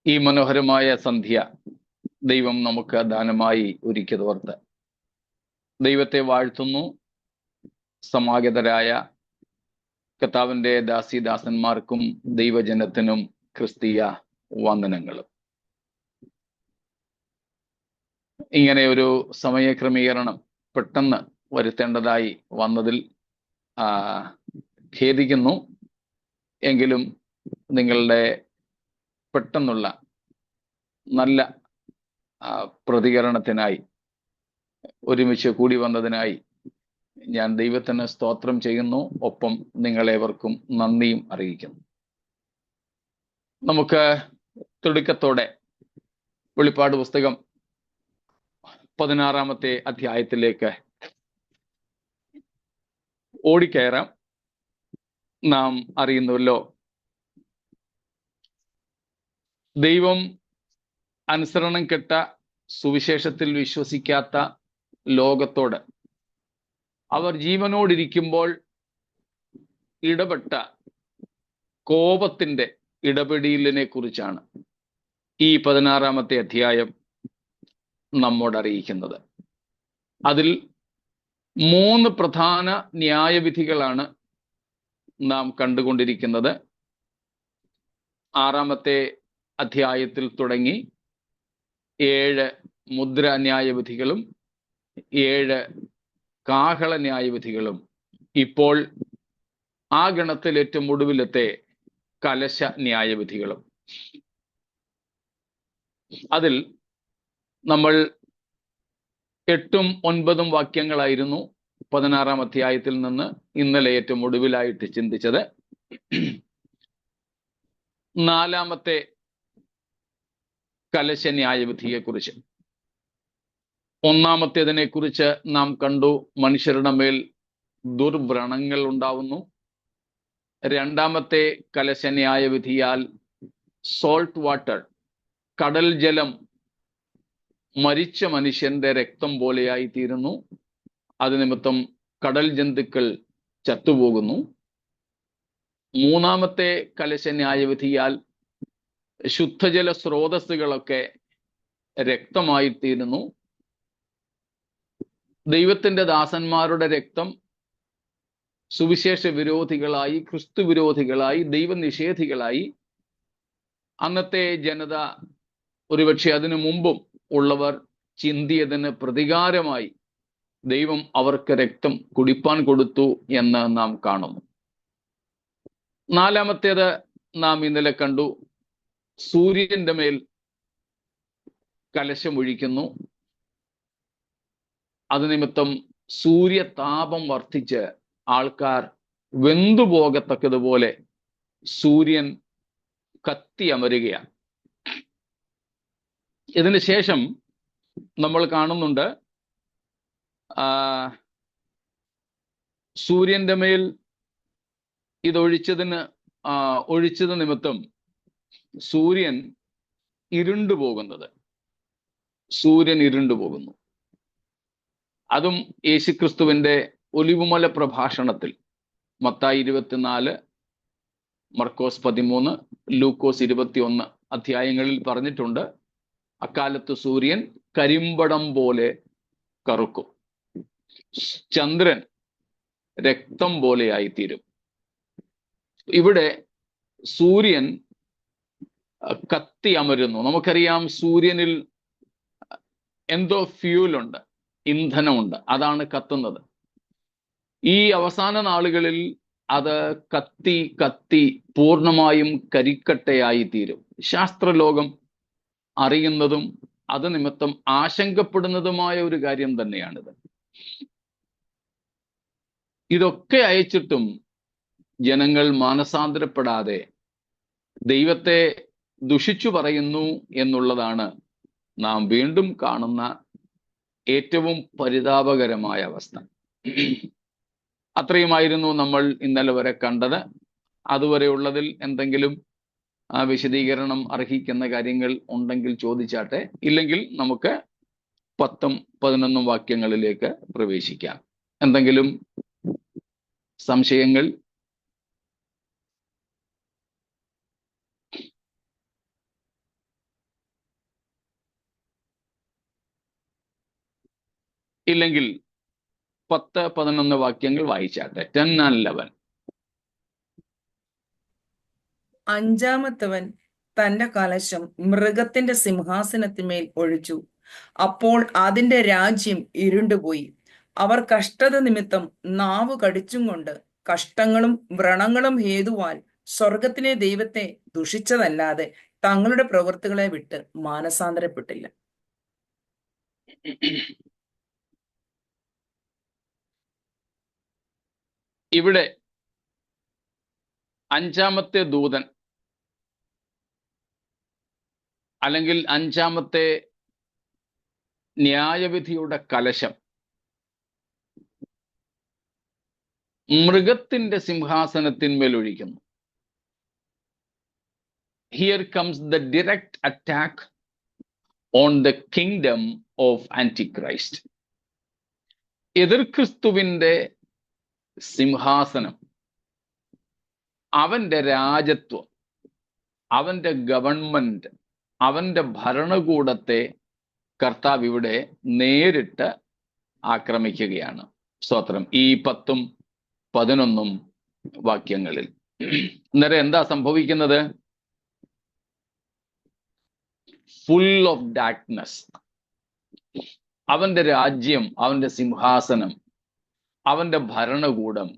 ഈ മനോഹരമായ സന്ധ്യ ദൈവം നമുക്ക് ദാനമായി ഒരുക്കിയതോർത്ത് ദൈവത്തെ വാഴ്ത്തുന്നു. സമാഗതരായ കർത്താവിന്റെ ദാസിദാസന്മാർക്കും ദൈവജനത്തിനും ക്രിസ്തീയ വന്ദനങ്ങളും. ഇങ്ങനെ ഒരു സമയക്രമീകരണം പെട്ടെന്ന് വരുത്തേണ്ടതായി വന്നതിൽ ഖേദിക്കുന്നു. എങ്കിലും നിങ്ങളുടെ പെട്ടെന്നുള്ള നല്ല പ്രതികരണത്തിനായി ഒരുമിച്ച് കൂടി വന്നതിനായി ഞാൻ ദൈവത്തിന് സ്തോത്രം ചെയ്യുന്നു. ഒപ്പം നിങ്ങളേവർക്കും നന്ദിയും അറിയിക്കുന്നു. നമുക്ക് തിടുക്കത്തോടെ വെളിപ്പാട് പുസ്തകം 16-ാമത്തെ അധ്യായത്തിലേക്ക് ഓടിക്കയറാം. നാം അറിയുന്നുവല്ലോ, ദൈവം അനുസരണം കെട്ട സുവിശേഷത്തിൽ വിശ്വസിക്കാത്ത ലോകത്തോട് അവർ ജീവനോടിരിക്കുമ്പോൾ ഇടപെട്ട കോപത്തിന്റെ ഇടപെടലിനെ കുറിച്ചാണ് ഈ 16-ാമത്തെ അധ്യായം നമ്മോട് അറിയിക്കുന്നത്. അതിൽ 3 പ്രധാന ന്യായവിധികളാണ് നാം കണ്ടുകൊണ്ടിരിക്കുന്നത്. 6-ാമത്തെ അധ്യായത്തിൽ തുടങ്ങി 7 മുദ്ര ന്യായവിധികളും 7 കാഹള ന്യായവിധികളും, ഇപ്പോൾ ആ ഗണത്തിൽ ഏറ്റവും ഒടുവിലത്തെ കലശ ന്യായവിധികളും. അതിൽ നമ്മൾ 8ഉം 9ഉം വാക്യങ്ങളായിരുന്നു 16-ാം അധ്യായത്തിൽ നിന്ന് ഇന്നലെ ഏറ്റവും ഒടുവിലായിട്ട് ചിന്തിച്ചത്. 4-ാമത്തെ കലശ ന്യായവിധിയെ കുറിച്ച്. 1-ാമത്തേതിനെ കുറിച്ച് നാം കണ്ടു, മനുഷ്യരുടെ മേൽ ദുർവ്രണങ്ങൾ ഉണ്ടാവുന്നു. 2-ാമത്തെ കലശ ന്യായവിധിയാൽ സോൾട്ട് വാട്ടർ, കടൽ ജലം മരിച്ച മനുഷ്യന്റെ രക്തം പോലെയായി തീരുന്നു. അത് നിമിത്തം കടൽ ജന്തുക്കൾ ചത്തുപോകുന്നു. 3-ാമത്തെ കലശ ന്യായവിധിയാൽ ശുദ്ധജല സ്രോതസ്സുകളൊക്കെ രക്തമായി തീരുന്നു. ദൈവത്തിന്റെ ദാസന്മാരുടെ രക്തം സുവിശേഷ വിരോധികളായി, ക്രിസ്തു വിരോധികളായി, ദൈവനിഷേധികളായി അന്നത്തെ ജനത, ഒരുപക്ഷെ അതിനു മുമ്പും ഉള്ളവർ ചിന്തിയതിന് പ്രതികാരമായി ദൈവം അവർക്ക് രക്തം കുടിപ്പാൻ കൊടുത്തു എന്ന് നാം കാണുന്നു. 4-ാമത്തേത് നാം ഇന്നലെ കണ്ടു, സൂര്യന്റെ മേൽ കലശമൊഴിക്കുന്നു. അത് നിമിത്തം സൂര്യതാപം വർദ്ധിച്ച് ആൾക്കാർ വെന്തുപോകത്തക്കതുപോലെ സൂര്യൻ കത്തി അമരുകയാണ്. ഇതിന് ശേഷം നമ്മൾ കാണുന്നുണ്ട്, സൂര്യന്റെ മേൽ ഒഴിച്ചത് നിമിത്തം സൂര്യൻ ഇരുണ്ടുപോകുന്നത്. സൂര്യൻ ഇരുണ്ടുപോകുന്നു. അതും യേശുക്രിസ്തുവിന്റെ ഒലിവുമല പ്രഭാഷണത്തിൽ മത്തായി 24, മർക്കോസ് 13, ലൂക്കോസ് 21 അധ്യായങ്ങളിൽ പറഞ്ഞിട്ടുണ്ട്. അക്കാലത്ത് സൂര്യൻ കരിമ്പടം പോലെ കറുക്കും, ചന്ദ്രൻ രക്തം പോലെയായിത്തീരും. ഇവിടെ സൂര്യൻ കത്തി അമരുന്നു. നമുക്കറിയാം, സൂര്യനിൽ എന്തോ ഫ്യൂലുണ്ട്, ഇന്ധനമുണ്ട്, അതാണ് കത്തുന്നത്. ഈ അവസാന നാളുകളിൽ അത് കത്തി കത്തി പൂർണ്ണമായും കരിക്കട്ടയായി തീരും. ശാസ്ത്രലോകം അറിയുന്നതും അത് നിമിത്തം ആശങ്കപ്പെടുന്നതുമായ ഒരു കാര്യം തന്നെയാണിത്. ഇതൊക്കെ അയച്ചിട്ടും ജനങ്ങൾ മാനസാന്തരപ്പെടാതെ ദൈവത്തെ ദുഷിച്ചു പറയുന്നു എന്നുള്ളതാണ് നാം വീണ്ടും കാണുന്ന ഏറ്റവും പരിതാപകരമായ അവസ്ഥ. അത്രയുമായിരുന്നു നമ്മൾ ഇന്നലെ വരെ കണ്ടത്. അതുവരെ ഉള്ളതിൽ എന്തെങ്കിലും വിശദീകരണം അർഹിക്കുന്ന കാര്യങ്ങൾ ഉണ്ടെങ്കിൽ ചോദിച്ചാട്ടെ. ഇല്ലെങ്കിൽ നമുക്ക് 10ഉം 11ഉം വാക്യങ്ങളിലേക്ക് പ്രവേശിക്കാം. എന്തെങ്കിലും സംശയങ്ങൾ? കഴിയില്ലെങ്കിൽ 10-11 വാക്യങ്ങൾ വായിച്ചാട്ടെ. 10 and 11. അഞ്ചാമത്തവൻ തന്റെ കലശം മൃഗത്തിന്റെ സിംഹാസനത്തിന്മേൽ ഒഴിച്ചു. അപ്പോൾ അതിന്റെ രാജ്യം ഇരുണ്ടുപോയി. അവർ കഷ്ടത നിമിത്തം നാവ് കടിച്ചും കൊണ്ട് കഷ്ടങ്ങളും വ്രണങ്ങളും ഹേതുവാൽ സ്വർഗത്തിലെ ദൈവത്തെ ദുഷിച്ചതല്ലാതെ തങ്ങളുടെ പ്രവൃത്തികളെ വിട്ട് മാനസാന്തരപ്പെട്ടില്ല. ഇവിടെ അഞ്ചാമത്തെ ദൂതൻ അല്ലെങ്കിൽ അഞ്ചാമത്തെ ന്യായവിധിയുടെ കലശം മൃഗത്തിന്റെ സിംഹാസനത്തിന്മേൽ ഒഴിക്കുന്നു. Here comes the direct attack on the kingdom of Antichrist. എതിർക്രിസ്തുവിന്റെ സിംഹാസനം, അവന്റെ രാജത്വം, അവന്റെ ഗവൺമെന്റ്, അവന്റെ ഭരണകൂടത്തെ കർത്താവ് ഇവിടെ നേരിട്ട് ആക്രമിക്കുകയാണ്. സ്തോത്രം. ഈ 10-11 വാക്യങ്ങളിൽ അന്നേരം എന്താ സംഭവിക്കുന്നത്? Full of darkness. അവന്റെ രാജ്യം, അവന്റെ സിംഹാസനം, അവന്റെ ഭരണകൂടം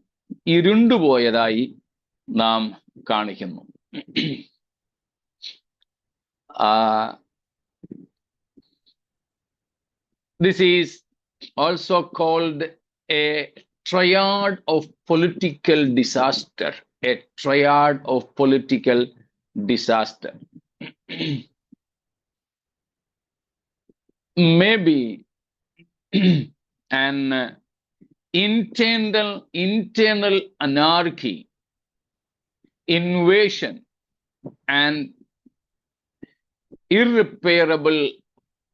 ഇരുണ്ടുപോയതായി നാം കാണിക്കുന്നു. This is also called a triad of political disaster. A triad of political disaster. Maybe an internal anarchy, invasion, and irreparable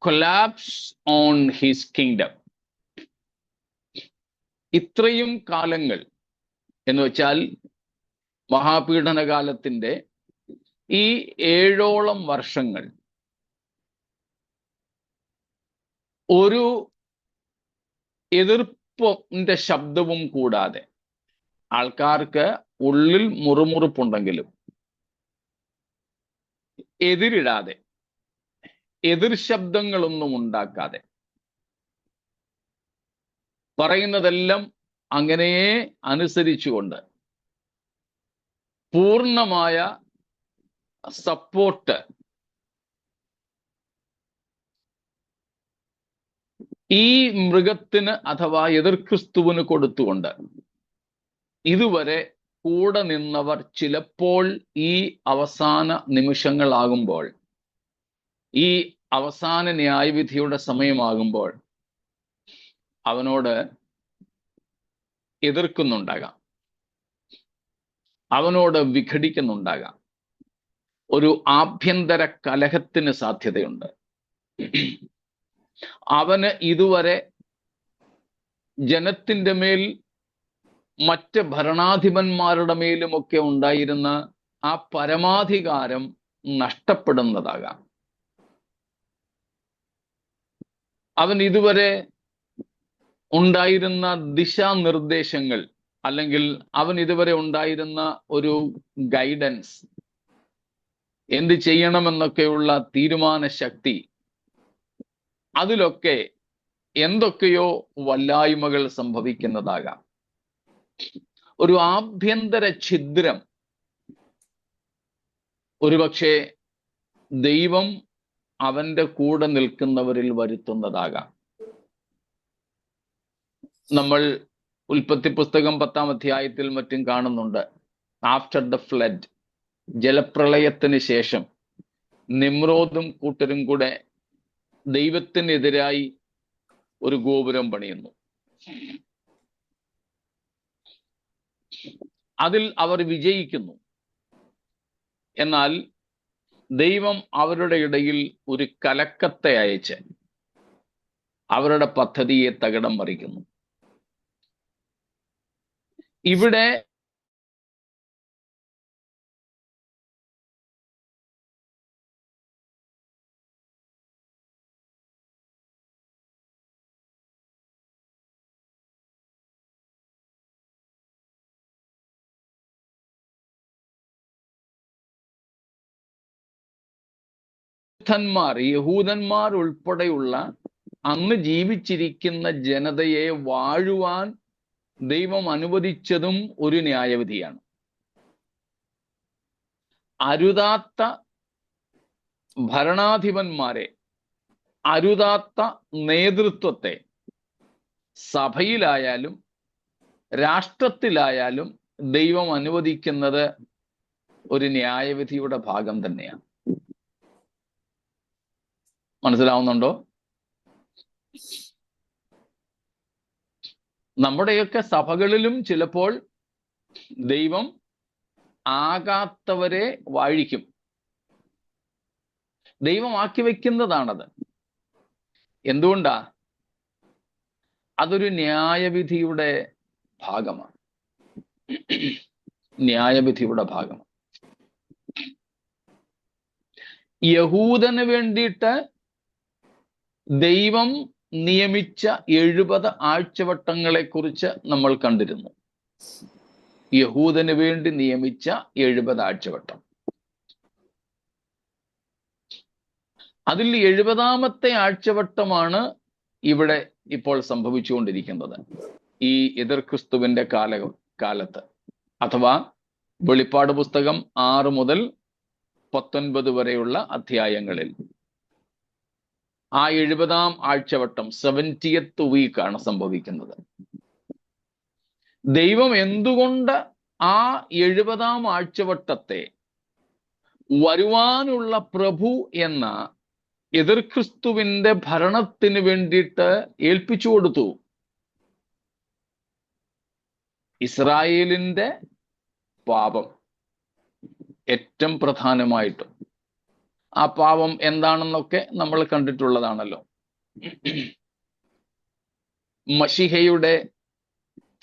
collapse on his kingdom. ഇത്രയും കാലങ്ങൾ എന്ന് വെച്ചാൽ മഹാപീഡനകാലത്തിന്റെ ഈ 7ഓളം വർഷങ്ങൾ ഒരു എതിർപ്പിന്റെ ശബ്ദവും കൂടാതെ, ആൾക്കാർക്ക് ഉള്ളിൽ മുറുമുറുപ്പുണ്ടെങ്കിലും എതിരിടാതെ, എതിർ ശബ്ദങ്ങളൊന്നും ഉണ്ടാക്കാതെ, പറയുന്നതെല്ലാം അങ്ങനെ അനുസരിച്ചുകൊണ്ട് പൂർണ്ണമായ സപ്പോർട്ട് ഈ മൃഗത്തിന് അഥവാ എതിർക്രിസ്തുവിന് കൊടുത്തുകൊണ്ട് ഇതുവരെ കൂടെ നിന്നവർ ചിലപ്പോൾ ഈ അവസാന നിമിഷങ്ങളാകുമ്പോൾ, ഈ അവസാന ന്യായവിധിയുടെ സമയമാകുമ്പോൾ അവനോട് എതിർക്കുന്നുണ്ടാകാം, അവനോട് വിഘടിക്കുന്നുണ്ടാകാം. ഒരു ആഭ്യന്തര കലഹത്തിന് സാധ്യതയുണ്ട്. അവന് ഇതുവരെ ജനത്തിന്റെ മേൽ, മറ്റ് ഭരണാധിപന്മാരുടെ മേലുമൊക്കെ ഉണ്ടായിരുന്ന ആ പരമാധികാരം നഷ്ടപ്പെടുന്നതാകാം. അവൻ ഇതുവരെ ഉണ്ടായിരുന്ന ദിശാനിർദ്ദേശങ്ങൾ, അല്ലെങ്കിൽ അവൻ ഇതുവരെ ഉണ്ടായിരുന്ന ഒരു ഗൈഡൻസ്, എന്ത് ചെയ്യണമെന്നൊക്കെയുള്ള തീരുമാന ശക്തി, അതിലൊക്കെ എന്തൊക്കെയോ വല്ലായ്മകൾ സംഭവിക്കുന്നതാകാം. ഒരു ആഭ്യന്തര ഛിദ്രം ഒരുപക്ഷെ ദൈവം അവന്റെ കൂടെ നിൽക്കുന്നവരിൽ വരുത്തുന്നതാകാം. നമ്മൾ ഉൽപ്പത്തി പുസ്തകം 10-ാം അധ്യായത്തിൽ മറ്റും കാണുന്നുണ്ട്. ആഫ്റ്റർ ദ ഫ്ലഡ്, ജലപ്രളയത്തിന് ശേഷം നിമ്രോദും കൂട്ടരും കൂടെ ദൈവത്തിനെതിരായി ഒരു ഗോപുരം പണിയുന്നു. അതിൽ അവർ വിജയിക്കുന്നു. എന്നാൽ ദൈവം അവരുടെ ഇടയിൽ ഒരു കലക്കത്തെ അയച്ച് അവരുടെ പദ്ധതിയെ തകിടം മറിക്കുന്നു. ഇവിടെ യഹൂദന്മാർ ഉൾപ്പെടെയുള്ള അന്ന് ജീവിച്ചിരിക്കുന്ന ജനതയെ വാഴുവാൻ ദൈവം അനുവദിച്ചതും ഒരു ന്യായവിധിയാണ്. അരുതാത്ത ഭരണാധിപന്മാരെ, അരുതാത്ത നേതൃത്വത്തെ സഭയിലായാലും രാഷ്ട്രത്തിലായാലും ദൈവം അനുവദിക്കുന്നത് ഒരു ന്യായവിധിയുടെ ഭാഗം തന്നെയാണ്. മനസ്സിലാവുന്നുണ്ടോ? നമ്മുടെയൊക്കെ സഭകളിലും ചിലപ്പോൾ ദൈവം ആകാത്തവരെ വാഴിക്കും. ദൈവം ആക്കി വെക്കുന്നതാണത്. എന്തുകൊണ്ടാ? അതൊരു ന്യായവിധിയുടെ ഭാഗമാണ്. ന്യായവിധിയുടെ ഭാഗമാണ്. യഹൂദന് വേണ്ടിയിട്ട് ദൈവം നിയമിച്ച 70 ആഴ്ചവട്ടങ്ങളെ കുറിച്ച് നമ്മൾ കണ്ടിരുന്നു. യഹൂദന് വേണ്ടി നിയമിച്ച 70 ആഴ്ചവട്ടം. അതിൽ 70ാമത്തെ ആഴ്ചവട്ടമാണ് ഇവിടെ ഇപ്പോൾ സംഭവിച്ചുകൊണ്ടിരിക്കുന്നത്, ഈ എതിർ ക്രിസ്തുവിന്റെ കാലത്ത്, അഥവാ വെളിപ്പാട് പുസ്തകം 6 മുതൽ 19 വരെയുള്ള അധ്യായങ്ങളിൽ. ആ 70ാം ആഴ്ചവട്ടം, 70th വീക്കാണ് സംഭവിക്കുന്നത്. ദൈവം എന്തുകൊണ്ട് ആ 70ാം ആഴ്ചവട്ടത്തെ വരുവാനുള്ള പ്രഭു എന്ന എതിർ ക്രിസ്തുവിന്റെ ഭരണത്തിന് വേണ്ടിയിട്ട് ഏൽപ്പിച്ചു കൊടുത്തു? ഇസ്രായേലിന്റെ പാപം ഏറ്റവും പ്രധാനമായിട്ടും. ആ പാപം എന്താണെന്നൊക്കെ നമ്മൾ കണ്ടിട്ടുള്ളതാണല്ലോ. മശിഹയുടെ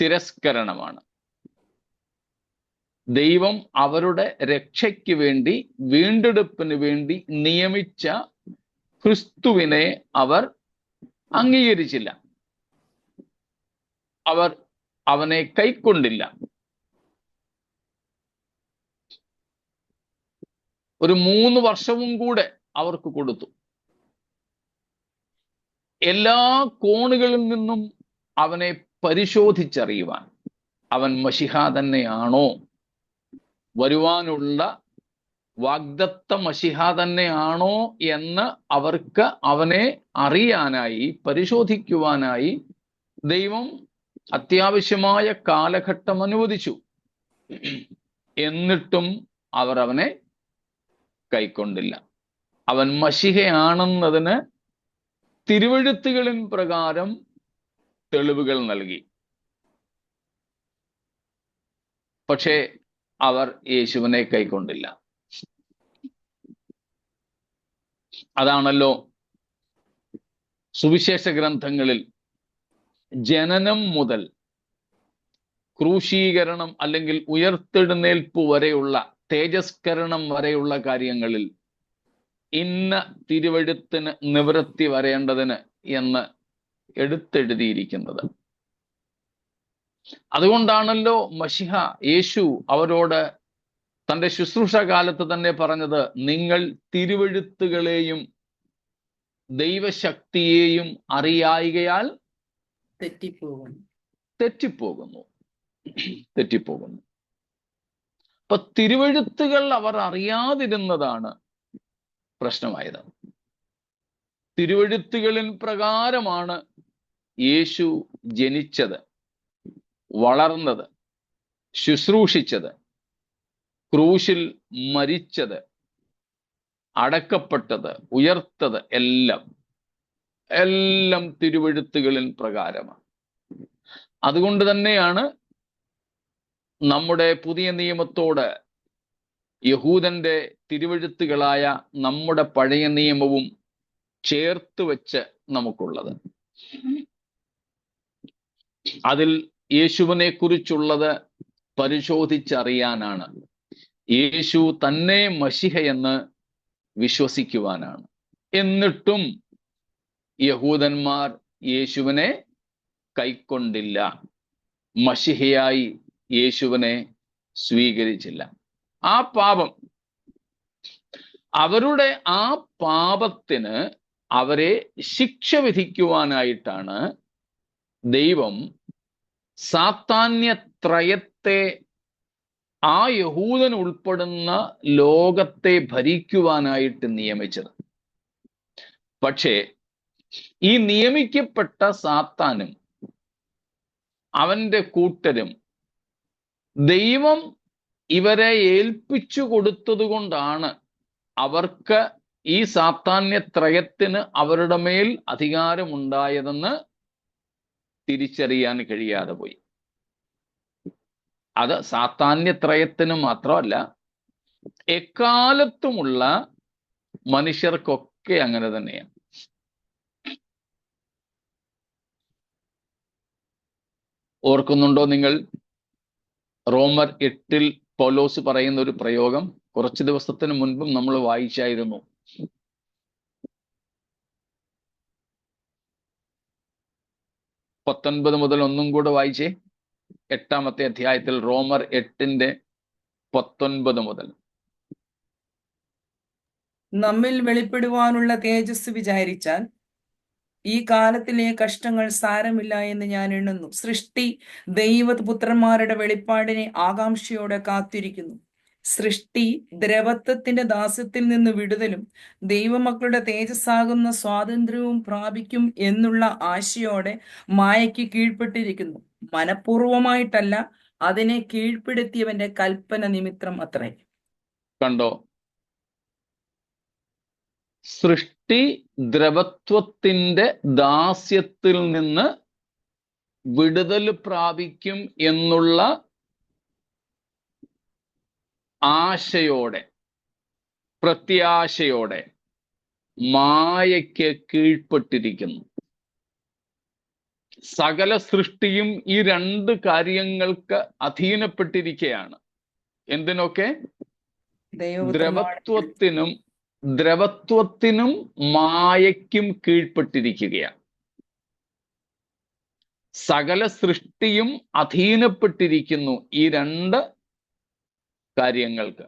തിരസ്കരണമാണ്. ദൈവം അവരുടെ രക്ഷയ്ക്ക് വേണ്ടി, വീണ്ടെടുപ്പിന് വേണ്ടി നിയമിച്ച ക്രിസ്തുവിനെ അവർ അംഗീകരിച്ചില്ല. അവർ അവനെ കൈക്കൊണ്ടില്ല. ഒരു 3 വർഷവും കൂടെ അവർക്ക് കൊടുത്തു. എല്ലാ കോണുകളിൽ നിന്നും അവനെ പരിശോധിച്ചറിയുവാൻ, അവൻ മശിഹ തന്നെയാണോ, വരുവാനുള്ള വാഗ്ദത്ത മശിഹ തന്നെയാണോ എന്ന് അവർക്ക് അവനെ അറിയാനായി, പരിശോധിക്കുവാനായി ദൈവം അത്യാവശ്യമായ കാലഘട്ടം അനുവദിച്ചു. എന്നിട്ടും അവർ അവനെ കൈക്കൊണ്ടില്ല. അവൻ മശിഹയാണെന്നതിന് തിരുവെഴുത്തുകളിൻ പ്രകാരം തെളിവുകൾ നൽകി. പക്ഷേ അവർ യേശുവിനെ കൈക്കൊണ്ടില്ല. അതാണല്ലോ സുവിശേഷ ഗ്രന്ഥങ്ങളിൽ ജനനം മുതൽ ക്രൂശീകരണം അല്ലെങ്കിൽ ഉയർത്തെഴുന്നേൽപ്പ് വരെയുള്ള, തേജസ്കരണം വരെയുള്ള കാര്യങ്ങളിൽ ഇന്ന തിരുവെഴുത്തിന് നിവൃത്തി വരേണ്ടതിന് എന്ന് എടുത്തെഴുതിയിരിക്കുന്നത്. അതുകൊണ്ടാണല്ലോ മശിഹ യേശു അവരോട് തൻ്റെ ശുശ്രൂഷ കാലത്ത് തന്നെ പറഞ്ഞത്, നിങ്ങൾ തിരുവെഴുത്തുകളെയും ദൈവശക്തിയെയും അറിയായികയാൽ തെറ്റിപ്പോകുന്നു. അപ്പൊ തിരുവെഴുത്തുകൾ അവർ അറിയാതിരുന്നതാണ് പ്രശ്നമായത്. തിരുവെഴുത്തുകളിൻ പ്രകാരമാണ് യേശു ജനിച്ചത്, വളർന്നത്, ശുശ്രൂഷിച്ചത്, ക്രൂശിൽ മരിച്ചത്, അടക്കപ്പെട്ടത്, ഉയർത്തത്, എല്ലാം തിരുവെഴുത്തുകളിൻ പ്രകാരമാണ്. അതുകൊണ്ട് തന്നെയാണ് നമ്മുടെ പുതിയ നിയമത്തോട് യഹൂദന്റെ തിരുവെഴുത്തുകളായ നമ്മുടെ പഴയ നിയമവും ചേർത്ത് വെച്ച് നമുക്കുള്ളത്. അതിൽ യേശുവിനെ കുറിച്ചുള്ളത് പരിശോധിച്ചറിയാനാണ്. യേശു തന്നെ മശിഹയെന്ന് വിശ്വസിക്കുവാനാണ്. എന്നിട്ടും യഹൂദന്മാർ യേശുവിനെ കൈക്കൊണ്ടില്ല, മശിഹയായി യേശുവിനെ സ്വീകരിച്ചില്ല. ആ പാപം അവരുടെ ആ പാപത്തിന് അവരെ ശിക്ഷ വിധിക്കുവാനായിട്ടാണ് ദൈവം സാത്താന്യത്രയത്തെ, ആ യഹൂദൻ ഉൾപ്പെടുന്ന ലോകത്തെ ഭരിക്കുവാനായിട്ട് നിയമിച്ചത്. പക്ഷേ ഈ നിയമിക്കപ്പെട്ട സാത്താനും അവന്റെ കൂട്ടരും ദൈവം ഇവരെ ഏൽപ്പിച്ചു കൊടുത്തത് കൊണ്ടാണ് അവർക്ക് ഈ സാത്താന്യത്രയത്തിന് അവരുടെ മേൽ അധികാരമുണ്ടായതെന്ന് തിരിച്ചറിയാൻ കഴിയാതെ പോയി. അത് സാത്താന്യത്രയത്തിന് മാത്രമല്ല, എക്കാലത്തുമുള്ള മനുഷ്യർക്കൊക്കെ അങ്ങനെ തന്നെയാണ്. ഓർക്കുന്നുണ്ടോ നിങ്ങൾ? റോമർ 8 പൗലോസ് പറയുന്ന ഒരു പ്രയോഗം കുറച്ച് ദിവസത്തിന് മുൻപും നമ്മൾ വായിച്ചായിരുന്നു. പത്തൊൻപത് മുതൽ ഒന്നും കൂടെ വായിച്ചേ. 8-ാമത്തെ അധ്യായത്തിൽ റോമർ 8:19 മുതൽ. നമ്മിൽ വെളിപ്പെടുവാനുള്ള തേജസ് വിചാരിച്ചാൽ ഈ കാലത്തിലെ കഷ്ടങ്ങൾ സാരമില്ല എന്ന് ഞാൻ എണ്ണുന്നു. സൃഷ്ടി ദൈവപുത്രന്മാരുടെ വെളിപ്പാടിനെ ആകാംക്ഷയോടെ കാത്തിരിക്കുന്നു. സൃഷ്ടി ദ്രവത്വത്തിന്റെ ദാസ്യത്തിൽ നിന്ന് വിടുതലും ദൈവമക്കളുടെ തേജസ്സാകുന്ന സ്വാതന്ത്ര്യവും പ്രാപിക്കും എന്നുള്ള ആശയോടെ മായയ്ക്ക് കീഴ്പ്പെട്ടിരിക്കുന്നു. മനഃപൂർവമായിട്ടല്ല, അതിനെ കീഴ്പ്പെടുത്തിയവന്റെ കൽപ്പന നിമിത്തം അത്രേ. കണ്ടോ? സൃഷ്ടി ദ്രവത്വത്തിന്റെ ദാസ്യത്തിൽ നിന്ന് വിടുതൽ പ്രാപിക്കും എന്നുള്ള ആശയോടെ, പ്രത്യാശയോടെ മായയ്ക്ക് കീഴ്പ്പെട്ടിരിക്കുന്നു. സകല സൃഷ്ടിയും ഈ രണ്ട് കാര്യങ്ങൾക്ക് അധീനപ്പെട്ടിരിക്കുകയാണ്. എന്തിനൊക്കെ? ദ്രവത്വത്തിനും മായയ്ക്കും കീഴ്പ്പെട്ടിരിക്കുകയാണ്. സകല സൃഷ്ടിയും അധീനപ്പെട്ടിരിക്കുന്നു ഈ രണ്ട് കാര്യങ്ങൾക്ക്.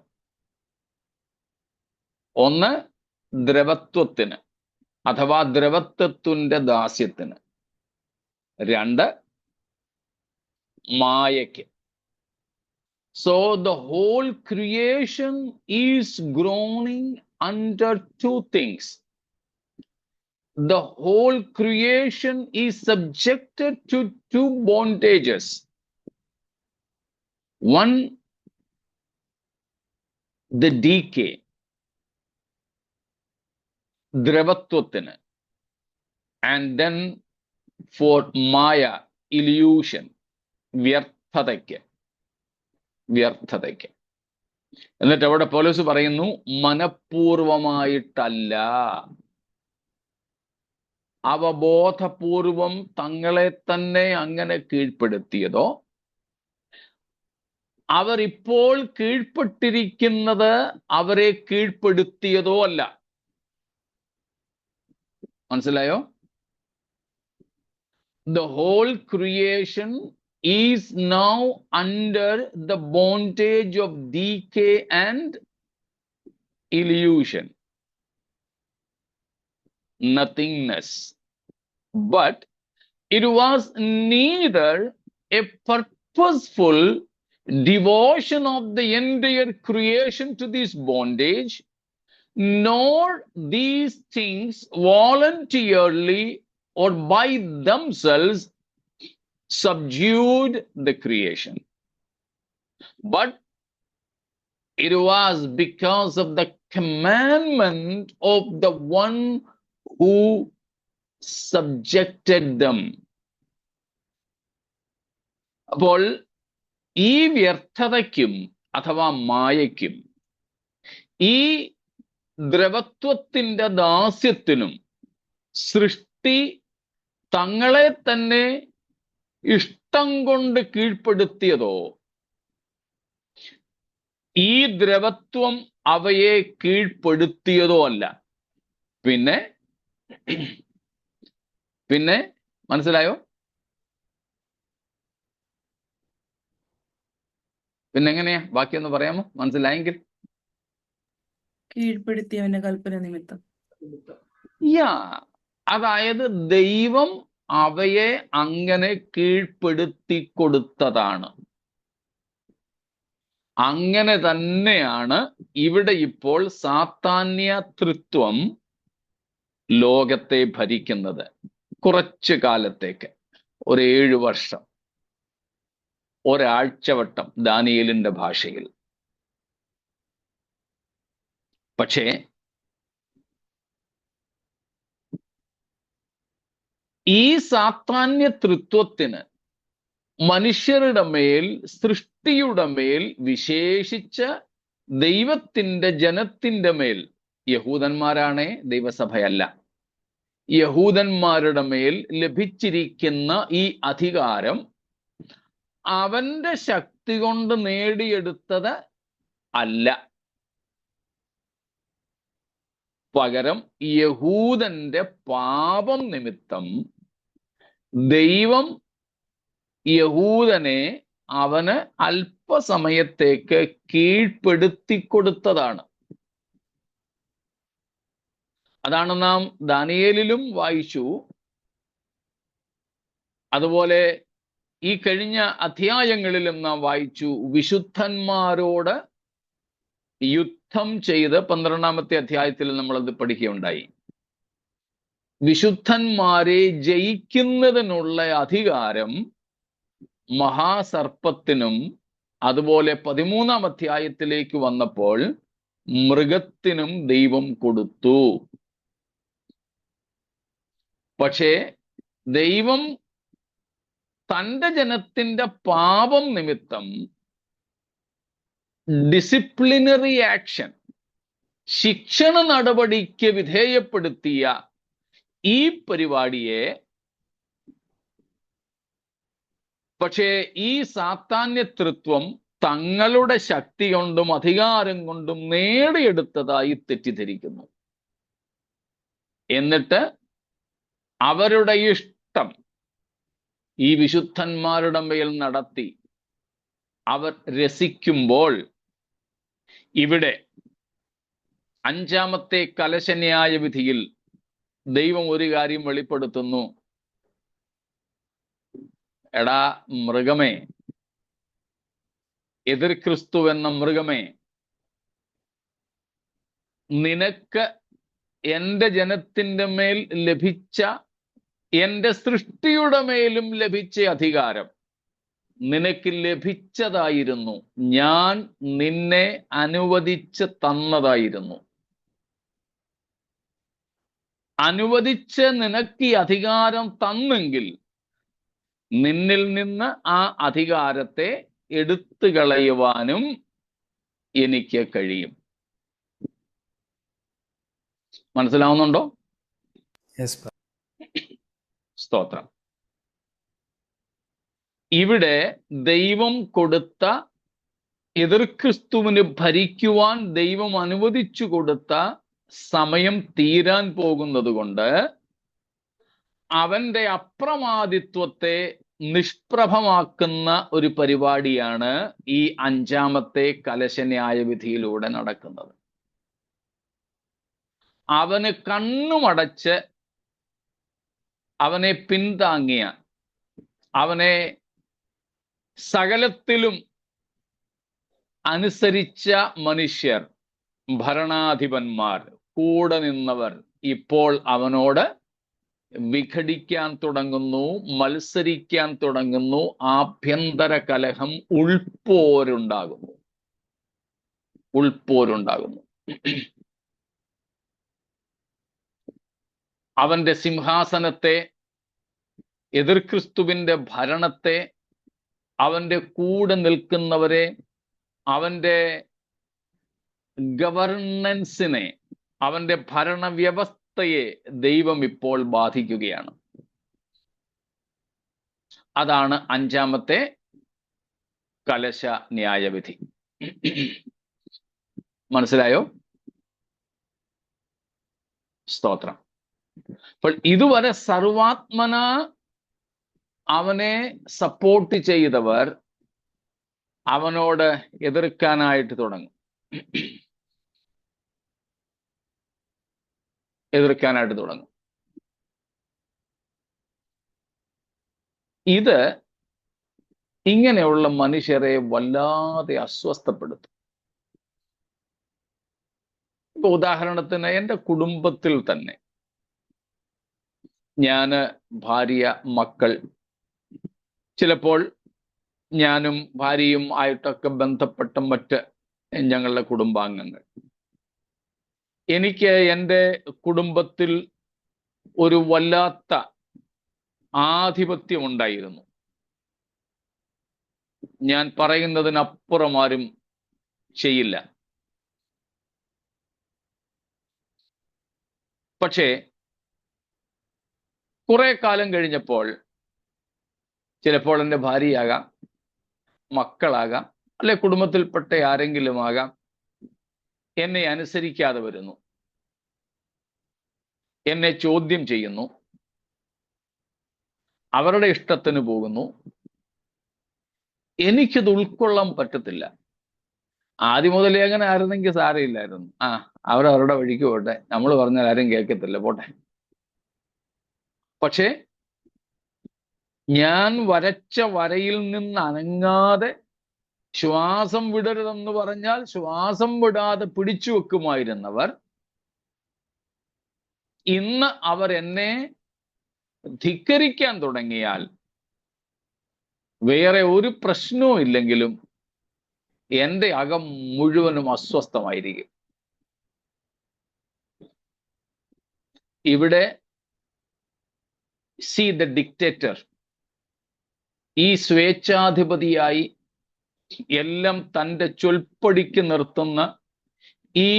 ഒന്ന് ദ്രവത്വത്തിന് അഥവാ ദ്രവത്വത്തിന്റെ ദാസ്യത്തിന്, രണ്ട് മായയ്ക്ക്. So the whole creation is groaning under two things. The whole creation is subjected to two bondages. One, the decay, ദ്രവത്വത്തിന്, and then for Maya, illusion, വ്യർത്ഥതയ്ക്ക്. എന്നിട്ട് അവിടെ പൗലോസ് പറയുന്നു, മനഃപൂർവമായിട്ടല്ല, അവബോധപൂർവം തങ്ങളെ തന്നെ അങ്ങനെ കീഴ്പ്പെടുത്തിയതോ, അവർ ഇപ്പോൾ കീഴ്പ്പെട്ടിരിക്കുന്നത് അവരെ കീഴ്പ്പെടുത്തിയതോ അല്ല. മനസ്സിലായോ? The whole creation is now under the bondage of decay and illusion, nothingness. But it was neither a purposeful devotion of the entire creation to this bondage, nor these things voluntarily or by themselves subdued the creation, but it was because of the commandment of the one who subjected them. അപ്പോൾ ഈ വ്യർത്ഥതയ്ക്കും അഥവാ മായയ്ക്കും ഈ ദ്രവത്വത്തിന്റെ ദാസ്യത്തിനും സൃഷ്ടി തങ്ങളെ തന്നെ ഇഷ്ടം കൊണ്ട് കീഴ്പ്പെടുത്തിയതോ, ഈ ദ്രവത്വം അവയെ കീഴ്പ്പെടുത്തിയതോ അല്ല. പിന്നെ മനസ്സിലായോ? പിന്നെ എങ്ങനെയാ? ബാക്കിയൊന്ന് പറയാമോ മനസ്സിലായെങ്കിൽ? കീഴ്പ്പെടുത്തിയവന്റെ കൽപ്പന നിമിത്തം. യാ, അതായത് ദൈവം അവയെ അങ്ങനെ കീഴ്പ്പെടുത്തി കൊടുത്തതാണ്. അങ്ങനെ തന്നെയാണ് ഇവിടെ ഇപ്പോൾ സാത്താന്യ തൃത്വം ലോകത്തെ ഭരിക്കുന്നത്. കുറച്ചു കാലത്തേക്ക്, ഒരു 7 വർഷം, ഒരാഴ്ചവട്ടം ദാനിയേലിന്റെ ഭാഷയിൽ. പക്ഷേ ഈ സാത്താന്യ തൃത്വത്തിന് മനുഷ്യരുടെ മേൽ, സൃഷ്ടിയുടെ മേൽ, വിശേഷിച്ച് ദൈവത്തിന്റെ ജനത്തിന്റെ മേൽ, യഹൂദന്മാരാണേ, ദൈവസഭയല്ല, യഹൂദന്മാരുടെ മേൽ ലഭിച്ചിരിക്കുന്ന ഈ അധികാരം അവന്റെ ശക്തി കൊണ്ട് നേടിയെടുത്തത് അല്ല. പകരം യഹൂദന്റെ പാപം നിമിത്തം ദൈവം യഹൂദനെ അവന് അല്പസമയത്തേക്ക് കീഴ്പ്പെടുത്തി കൊടുത്തതാണ്. അതാണ് നാം ദാനിയേലിലും വായിച്ചു. അതുപോലെ ഈ കഴിഞ്ഞ അധ്യായങ്ങളിലും നാം വായിച്ചു. വിശുദ്ധന്മാരോട് യുദ്ധം ചെയ്ത് 12-ാമത്തെ അധ്യായത്തിൽ നമ്മളത് പഠിക്കുകയുണ്ടായി. വിശുദ്ധന്മാരെ ജയിക്കുന്നതിനുള്ള അധികാരം മഹാസർപ്പത്തിനും, അതുപോലെ 13-ാം അധ്യായത്തിലേക്ക് വന്നപ്പോൾ മൃഗത്തിനും ദൈവം കൊടുത്തു. പക്ഷേ ദൈവം തൻ്റെ ജനത്തിന്റെ പാപം നിമിത്തം ഡിസിപ്ലിനറി ആക്ഷൻ, ശിക്ഷണ നടപടിക്ക് വിധേയപ്പെടുത്തിയ ഈ പരിപാടിയെ പക്ഷേ ഈ സാത്താന്യതൃത്വം തങ്ങളുടെ ശക്തി കൊണ്ടും അധികാരം കൊണ്ടും നേടിയെടുത്തതായി തെറ്റിദ്ധരിക്കുന്നു. എന്നിട്ട് അവരുടെ ഇഷ്ടം ഈ വിശുദ്ധന്മാരുടെ മേൽ നടത്തി അവർ രസിക്കുമ്പോൾ, ഇവിടെ 5-ാമത്തെ കലശന്യായ വിധിയിൽ ദൈവം ഒരു കാര്യം വെളിപ്പെടുത്തുന്നു. എടാ മൃഗമേ, എതിർ ക്രിസ്തു എന്ന മൃഗമേ, നിനക്ക് എൻ്റെ ജനത്തിന്റെ മേൽ ലഭിച്ച, എൻ്റെ സൃഷ്ടിയുടെ മേലും ലഭിച്ച അധികാരം നിനക്ക് ലഭിച്ചതായിരുന്നു. ഞാൻ നിന്നെ അനുവദിച്ച് തന്നതായിരുന്നു. അനുവദിച്ച് നിനക്ക് ഈ അധികാരം തന്നെങ്കിൽ നിന്നിൽ നിന്ന് ആ അധികാരത്തെ എടുത്തു കളയുവാനും എനിക്ക് കഴിയും. മനസ്സിലാവുന്നുണ്ടോ? സ്തോത്രം. ഇവിടെ ദൈവം കൊടുത്ത, എതിർ ക്രിസ്തുവിന് ഭരിക്കുവാൻ ദൈവം അനുവദിച്ചു കൊടുത്ത സമയം തീരാൻ പോകുന്നത് കൊണ്ട് അവന്റെ അപ്രമാദിത്വത്തെ നിഷ്പ്രഭമാക്കുന്ന ഒരു പരിപാടിയാണ് ഈ 5-ാമത്തെ കലശന്യായവിധിയിലൂടെ നടക്കുന്നത്. അവന് കണ്ണുമടച്ച് അവനെ പിന്താങ്ങിയ, അവനെ സകലത്തിലും അനുസരിച്ച മനുഷ്യർ, ഭരണാധിപന്മാർ, കൂടെ നിന്നവർ ഇപ്പോൾ അവനോട് വിഘടിക്കാൻ തുടങ്ങുന്നു, മത്സരിക്കാൻ തുടങ്ങുന്നു. ആഭ്യന്തര കലഹം, ഉൾപ്പോരുണ്ടാകുന്നു. അവന്റെ സിംഹാസനത്തെ, എതിർ ക്രിസ്തുവിന്റെ ഭരണത്തെ, അവന്റെ കൂടെ നിൽക്കുന്നവരെ, അവന്റെ ഗവർണൻസിനെ, അവന്റെ ഭരണവ്യവസ്ഥയെ ദൈവം ഇപ്പോൾ ബാധിക്കുകയാണ്. അതാണ് 5-ാമത്തെ കലശ ന്യായവിധി. മനസ്സിലായോ? സ്തോത്രം. അപ്പോൾ ഇതുവരെ സർവാത്മന അവനെ സപ്പോർട്ട് ചെയ്തവർ അവനോട് എതിർക്കാനായിട്ട് തുടങ്ങും. എതിർക്കാനായിട്ട് തുടങ്ങും. ഇത് ഇങ്ങനെയുള്ള മനുഷ്യരെ വല്ലാതെ അസ്വസ്ഥപ്പെടുത്തും. ഇപ്പൊ ഉദാഹരണത്തിന് എൻ്റെ കുടുംബത്തിൽ തന്നെ ഞാന്, ഭാര്യ, മക്കൾ, ചിലപ്പോൾ ഞാനും ഭാര്യയും ആയിട്ടൊക്കെ ബന്ധപ്പെട്ട മറ്റ് ഞങ്ങളുടെ കുടുംബാംഗങ്ങൾ, എനിക്ക് എൻ്റെ കുടുംബത്തിൽ ഒരു വല്ലാത്ത ആധിപത്യം ഉണ്ടായിരുന്നു. ഞാൻ പറയുന്നതിനപ്പുറം ആരും ചെയ്യില്ല. പക്ഷേ കുറെ കാലം കഴിഞ്ഞപ്പോൾ ചിലപ്പോൾ എൻ്റെ ഭാര്യയാകാം, മക്കളാകാം, അല്ലെ കുടുംബത്തിൽപ്പെട്ട ആരെങ്കിലും ആകാം, എന്നെ അനുസരിക്കാതെ വരുന്നു, എന്നെ ചോദ്യം ചെയ്യുന്നു, അവരുടെ ഇഷ്ടത്തിന് പോകുന്നു. എനിക്കത് ഉൾക്കൊള്ളാൻ പറ്റത്തില്ല. ആദ്യം മുതലേ അങ്ങനെ ആയിരുന്നെങ്കിൽ സാരമില്ലായിരുന്നു. അവരവരുടെ വഴിക്ക് പോട്ടെ, നമ്മൾ പറഞ്ഞാൽ ആരും കേൾക്കത്തില്ല, പോട്ടെ. പക്ഷേ ഞാൻ വരച്ച വരയിൽ നിന്ന് അനങ്ങാതെ ശ്വാസം വിടരുതെന്ന് പറഞ്ഞാൽ ശ്വാസം വിടാതെ പിടിച്ചു വെക്കുമായിരുന്നവർ ഇന്ന് അവരെന്നെ ധിക്കരിക്കാൻ തുടങ്ങിയാൽ വേറെ ഒരു പ്രശ്നവും ഇല്ലെങ്കിലും എൻ്റെ അകം മുഴുവനും അസ്വസ്ഥമായിരിക്കും. ഇവിടെ സി ദ ഡിക്റ്റേറ്റർ, ഈ സ്വേച്ഛാധിപതിയായി എല്ലാം തൻ്റെ ചൊൽപ്പടിക്ക് നിർത്തുന്ന ഈ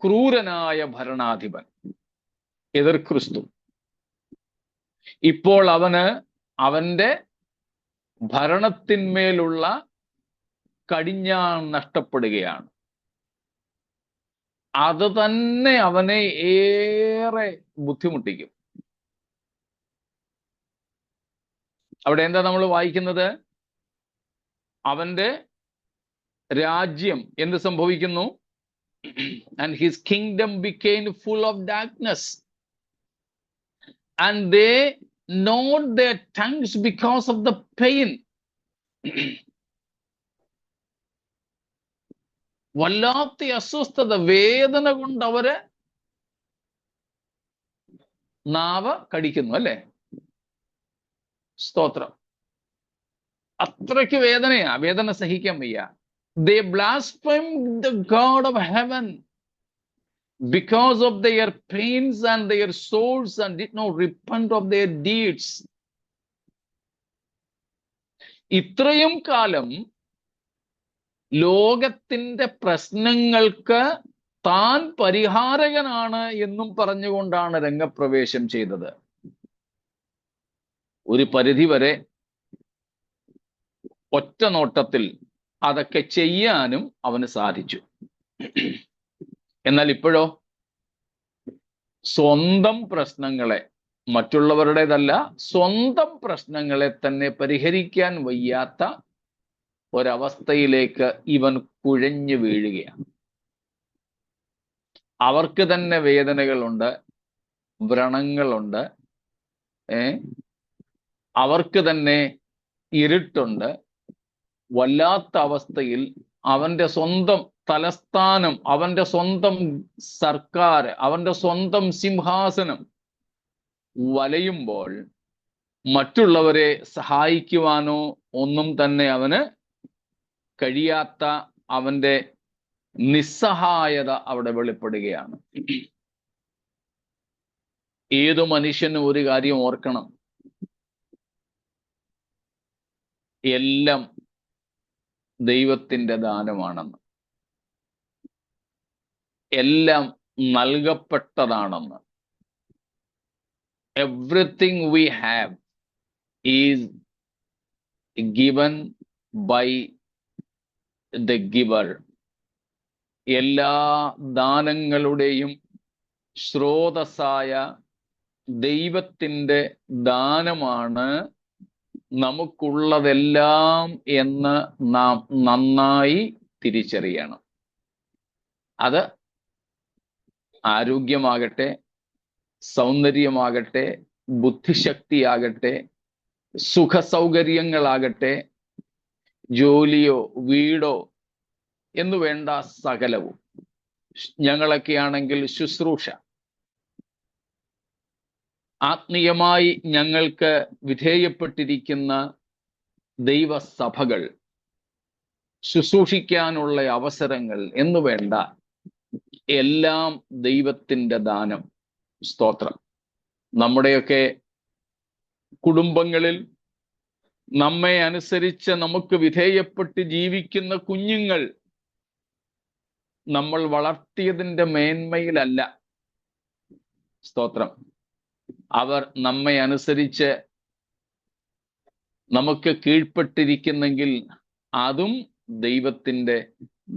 ക്രൂരനായ ഭരണാധിപൻ എതിർ ക്രിസ്തു, ഇപ്പോൾ അവന്റെ ഭരണത്തിന്മേലുള്ള കടിഞ്ഞാൺ നഷ്ടപ്പെടുകയാണ്. അത് തന്നെ അവനെ ഏറെ ബുദ്ധിമുട്ടിക്കും. അവിടെ എന്താ നമ്മൾ വായിക്കുന്നത്? അവന്റെ രാജ്യം എന്ത് സംഭവിക്കുന്നു? And his kingdom became full of darkness, and they gnawed their tongues because of the pain. വല്ലാത്ത അസ്വസ്ഥത, വേദന കൊണ്ട് അവര് നാവ് കടിക്കുന്നു, അല്ലേ? സ്തോത്രം. അത്രയ്ക്ക് വേദനയാ, വേദന സഹിക്കാൻ വയ്യ. They blasphemed the God of heaven because of their pains and their souls and did not repent of their deeds. ഇത്രയും കാലം ലോകത്തിന്റെ പ്രശ്നങ്ങൾക്ക് താൻ പരിഹാരകനാണ് എന്നും പറഞ്ഞുകൊണ്ടാണ് രംഗപ്രവേശം ചെയ്തത്. ഒരു പരിധിവരെ ഒറ്റ നോട്ടത്തിൽ അതൊക്കെ ചെയ്യാനും അവന് സാധിച്ചു. എന്നാൽ ഇപ്പോഴോ സ്വന്തം പ്രശ്നങ്ങളെ, മറ്റുള്ളവരുടേതല്ല, സ്വന്തം പ്രശ്നങ്ങളെ തന്നെ പരിഹരിക്കാൻ വയ്യാത്ത ഒരവസ്ഥയിലേക്ക് ഇവൻ കുഴഞ്ഞു വീഴുകയാണ്. അവർക്ക് തന്നെ വേദനകളുണ്ട്, വ്രണങ്ങളുണ്ട്, അവർക്ക് തന്നെ ഇരുട്ടുണ്ട്. വല്ലാത്ത അവസ്ഥയിൽ അവന്റെ സ്വന്തം തലസ്ഥാനം, അവന്റെ സ്വന്തം സർക്കാർ, അവന്റെ സ്വന്തം സിംഹാസനം വലയുമ്പോൾ മറ്റുള്ളവരെ സഹായിക്കുവാനോ ഒന്നും തന്നെ അവന് കഴിയാത്ത അവന്റെ നിസ്സഹായത അവിടെ വെളിപ്പെടുകയാണ്. ഏതു മനുഷ്യനും ഒരു കാര്യം ഓർക്കണം, എല്ലാം ദൈവത്തിന്റെ ദാനമാണെന്ന്, എല്ലാം നൽകപ്പെട്ടതാണെന്ന്. Everything we have is given by the giver. എല്ലാ ദാനങ്ങളുടെയും സ്രോതസ്സായ ദൈവത്തിൻ്റെ ദാനമാണ് നമുക്കുള്ളതെല്ലാം എന്ന് നാം നന്നായി തിരിച്ചറിയണം. അത് ആരോഗ്യമാകട്ടെ, സൗന്ദര്യമാകട്ടെ, ബുദ്ധിശക്തിയാകട്ടെ, സുഖസൗകര്യങ്ങളാകട്ടെ, ജോലിയോ വീടോ എന്നു വേണ്ട സകലവും, ഞങ്ങളൊക്കെയാണെങ്കിൽ ശുശ്രൂഷ, ആത്മീയമായി ഞങ്ങൾക്ക് വിധേയപ്പെട്ടിരിക്കുന്ന ദൈവസഭകൾ, ശുശ്രൂഷിക്കാനുള്ള അവസരങ്ങൾ എന്നു വേണ്ട എല്ലാം ദൈവത്തിൻ്റെ ദാനം. സ്തോത്രം. നമ്മുടെയൊക്കെ കുടുംബങ്ങളിൽ നമ്മെ അനുസരിച്ച് നമുക്ക് വിധേയപ്പെട്ട് ജീവിക്കുന്ന കുഞ്ഞുങ്ങൾ നമ്മൾ വളർത്തിയതിൻ്റെ മേന്മയിലല്ല. സ്തോത്രം. അവർ നമ്മെ അനുസരിച്ച് നമുക്ക് കീഴ്പ്പെട്ടിരിക്കുന്നെങ്കിൽ അതും ദൈവത്തിൻ്റെ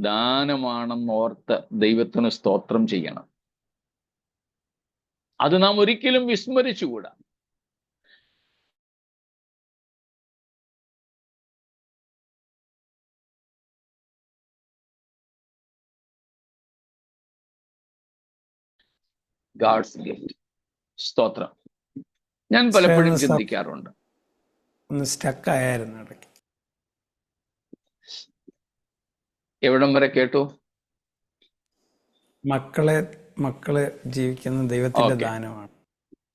ദാനമാണെന്നോർത്ത് ദൈവത്തിന് സ്തോത്രം ചെയ്യണം. അത് നാം ഒരിക്കലും വിസ്മരിച്ചുകൂടാ. God's gift. സ്തോത്രം. ഞാൻ പലപ്പോഴും ചിന്തിക്കാറുണ്ട്. സ്റ്റക്കായിരുന്നു ഇടയ്ക്ക്. എവിടം വരെ കേട്ടു? മക്കള് ജീവിക്കുന്ന ദൈവത്തിന്റെ ദാനമാണ്.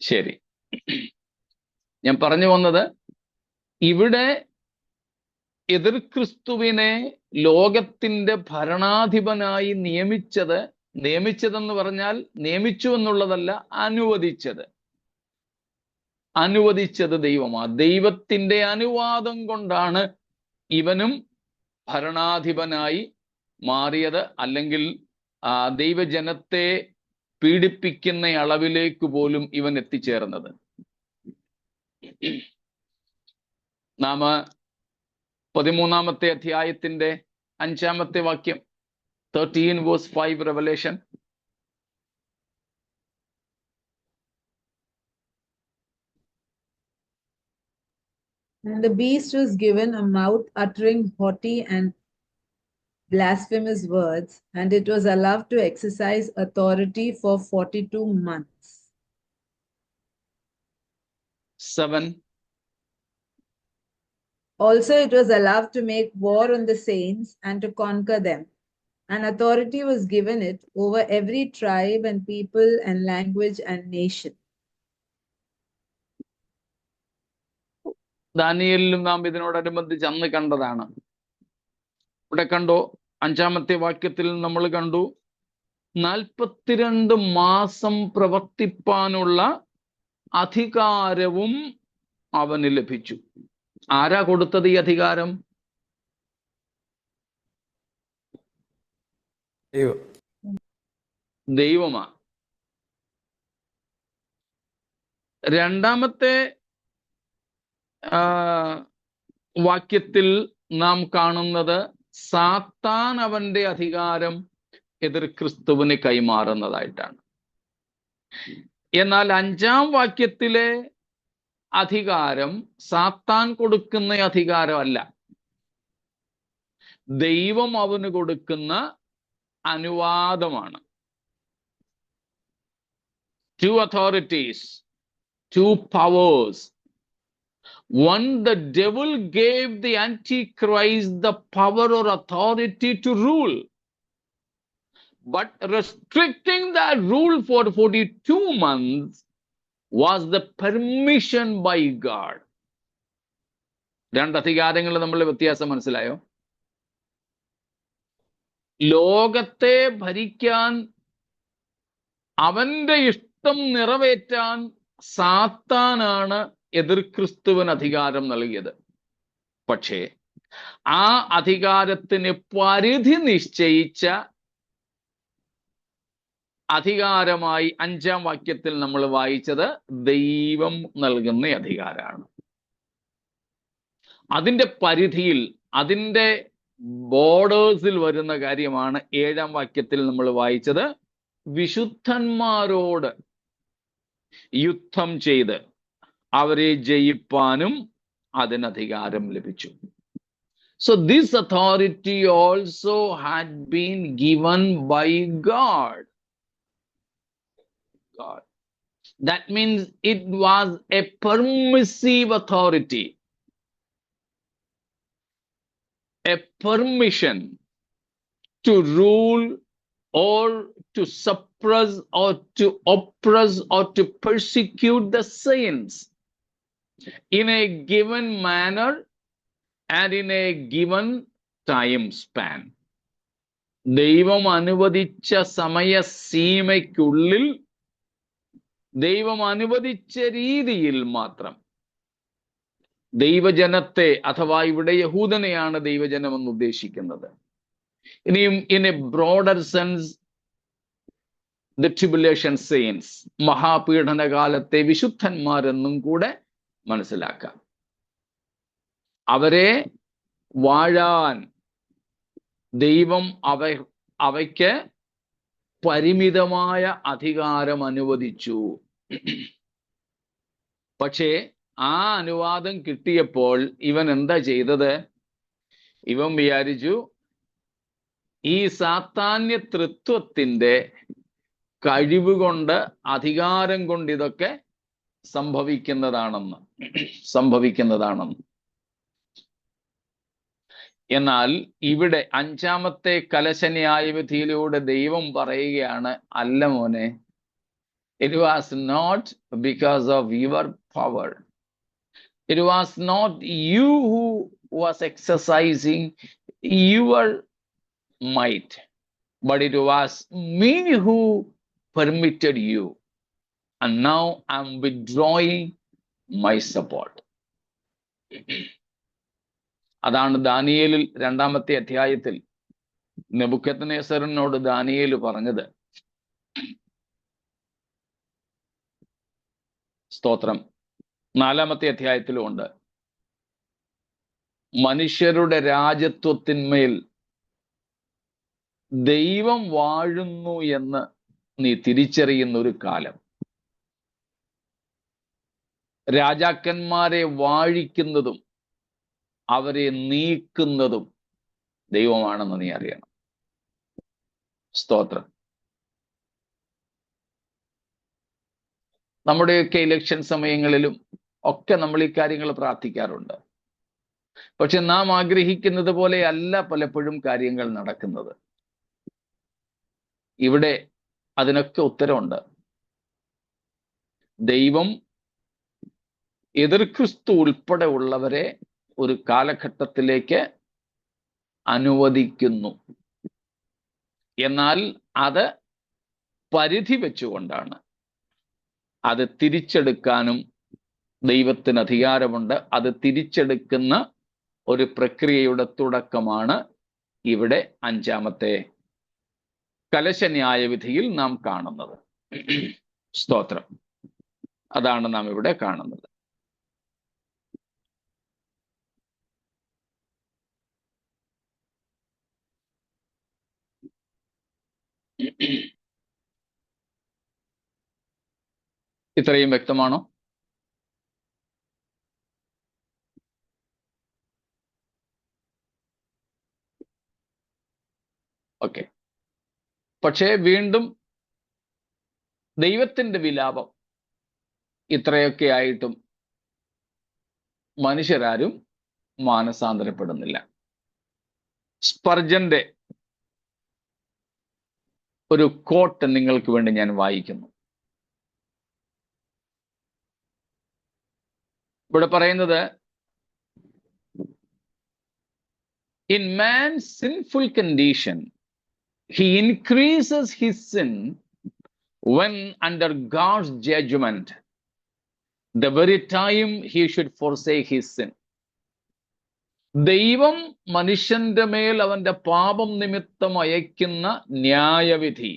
ശരി. ഞാൻ പറഞ്ഞു വന്നത്, ഇവിടെ എതിർ ക്രിസ്തുവിനെ ലോകത്തിന്റെ ഭരണാധിപനായി നിയമിച്ചതെന്ന് പറഞ്ഞാൽ നിയമിച്ചു എന്നുള്ളതല്ല, അനുവദിച്ചത് ദൈവമാണ്. ദൈവത്തിന്റെ അനുവാദം കൊണ്ടാണ് ഇവനും ഭരണാധിപനായി മാറിയത്. അല്ലെങ്കിൽ ദൈവജനത്തെ പീഡിപ്പിക്കുന്ന അളവിലേക്ക് പോലും ഇവൻ എത്തിച്ചേർന്നത്. നാം 13-ാമത്തെ അധ്യായത്തിന്റെ 5-ാമത്തെ വാക്യം, 13:5 Revelation. And the beast was given a mouth uttering haughty and blasphemous words, and it was allowed to exercise authority for 42 months. 7. Also, it was allowed to make war on the saints and to conquer them. And authority was given it over every tribe and people and language and nation. ദാനിയേലിലും നാം ഇതിനോടനുബന്ധിച്ച് അന്ന് കണ്ടതാണ്. ഇവിടെ കണ്ടോ, 5-ാമത്തെ വാക്യത്തിൽ നമ്മൾ കണ്ടു, 42 മാസം പ്രവർത്തിപ്പാനുള്ള അധികാരവും അവന് ലഭിച്ചു. ആരാ കൊടുത്തത് ഈ അധികാരം? ദൈവമാ. 2-ാമത്തെ വാക്യത്തിൽ നാം കാണുന്നത് സാത്താൻ അവന്റെ അധികാരം എതിർ ക്രിസ്തുവിന് കൈമാറുന്നതായിട്ടാണ്. എന്നാൽ 5-ാം വാക്യത്തിലെ അധികാരം സാത്താൻ കൊടുക്കുന്ന അധികാരമല്ല, ദൈവം അവന് കൊടുക്കുന്ന അനുവാദമാണ്. 2 authorities, 2 powers. One, the devil gave the Antichrist the power or authority to rule, but restricting that rule for 42 months was the permission by God. 2 അധികാരങ്ങൾ തമ്മിലുള്ള വ്യത്യാസം മനസ്സിലായോ? ലോകത്തെ ഭരിക്കാൻ, അവന്റെ ഇഷ്ടം നിറവേറ്റാൻ സാത്താനാണ് എതിർ ക്രിസ്തുവിന് അധികാരം നൽകിയത്. പക്ഷേ ആ അധികാരത്തിന് പരിധി നിശ്ചയിച്ച അധികാരമായി 5-ാം വാക്യത്തിൽ നമ്മൾ വായിച്ചത് ദൈവം നൽകുന്ന അധികാരമാണ്. അതിൻ്റെ പരിധിയിൽ, അതിൻ്റെ ബോർഡേഴ്സിൽ വരുന്ന കാര്യമാണ് 7-ാം വാക്യത്തിൽ നമ്മൾ വായിച്ചത്. വിശുദ്ധന്മാരോട് യുദ്ധം ചെയ്ത് അവരെ ജയിപ്പാനും അതിന് അധികാരം ലഭിച്ചു. So this authority also had been given by God. That means it was a permissive authority, a permission to rule or to suppress or to oppress or to persecute the saints in a given manner and in a given time span. ദൈവം അനുവദിച്ച സമയസീമയ്ക്കുള്ളിൽ ദൈവം അനുവദിച്ച രീതിയിൽ മാത്രം ദൈവജനത്തെ, അഥവാ ഇവിടെ യഹൂദനെയാണ് ദൈവജനം എന്ന് ഉദ്ദേശിക്കുന്നത്. ഇനിയും in a broader sense the tribulation saints, മഹാപീഡനകാലത്തെ വിശുദ്ധന്മാരെന്നും കൂടെ മനസ്സിലാക്കാം. അവരെ വാഴാൻ ദൈവം അവയ്ക്ക് പരിമിതമായ അധികാരം അനുവദിച്ചു. പക്ഷേ ആ അനുവാദം കിട്ടിയപ്പോൾ ഇവൻ എന്താ ചെയ്തത്? ഇവൻ വിചാരിച്ചു ഈ സാത്താന്യ തൃത്വത്തിന്റെ കഴിവ് കൊണ്ട്, അധികാരം കൊണ്ട് ഇതൊക്കെ സംഭവിക്കുന്നതാണെന്ന്. എന്നാൽ ഇവിടെ 5-ാമത്തെ കലശന്യായവിധിയിലൂടെ ദൈവം പറയുകയാണ്, അല്ല മോനെ, it was not because of your power, it was not you who was exercising your might, but it was me who permitted you, and now I'm withdrawing my support. അതാണ് ദാനിയേലിൽ 2-ാമത്തെ അധ്യായത്തിൽ നെബൂഖദ്നേസറിനോട് ദാനിയേൽ പറഞ്ഞത്. സ്തോത്രം. 4-ാമത്തെ അധ്യായത്തിലും ഉണ്ട്. മനുഷ്യരുടെ രാജത്വത്തിന്മേൽ ദൈവം വാഴുന്നു എന്ന് നീ തിരിച്ചറിയുന്ന ഒരു കാലം, രാജാക്കന്മാരെ വാഴിക്കുന്നതും അവരെ നീക്കുന്നതും ദൈവമാണെന്ന് നീ അറിയണം. സ്തോത്രം. നമ്മുടെയൊക്കെ ഇലക്ഷൻ സമയങ്ങളിലും ഒക്കെ നമ്മൾ ഈ കാര്യങ്ങൾ പ്രാർത്ഥിക്കാറുണ്ട്. പക്ഷെ നാം ആഗ്രഹിക്കുന്നത് പോലെ അല്ല പലപ്പോഴും കാര്യങ്ങൾ നടക്കുന്നത്. ഇവിടെ അതിനൊക്കെ ഉത്തരവുണ്ട്. ദൈവം എതിർ ക്രിസ്തു ഉൾപ്പെടെ ഉള്ളവരെ ഒരു കാലഘട്ടത്തിലേക്ക് അനുവദിക്കുന്നു. എന്നാൽ അത് പരിധി വെച്ചുകൊണ്ടാണ്. അത് തിരിച്ചെടുക്കാനും ദൈവത്തിന് അധികാരമുണ്ട്. അത് തിരിച്ചെടുക്കുന്ന ഒരു പ്രക്രിയയുടെ തുടക്കമാണ് ഇവിടെ 5-ാമത്തെ കലശന്യായവിധിയിൽ നാം കാണുന്നത്. സ്തോത്രം. അതാണ് നാം ഇവിടെ കാണുന്നത്. ഇത്രയും വ്യക്തമാണോ? ഓക്കെ. പക്ഷേ വീണ്ടും ദൈവത്തിന്റെ വിലാപം ഇത്രയൊക്കെ ആയിട്ടും മനുഷ്യരാരും മാനസാന്തരപ്പെടുന്നില്ല. സ്പർജന്റെ ഒരു കോട്ട് നിങ്ങൾക്ക് വേണ്ടി ഞാൻ വായിക്കുന്നു. ഇവിടെ പറയുന്നത്, in man's sinful condition he increases his sin when under God's judgment, the very time he should forsake his sin. ദൈവം മനുഷ്യന്റെ മേൽ അവന്റെ പാപം നിമിത്തം അയക്കുന്ന ന്യായവിധി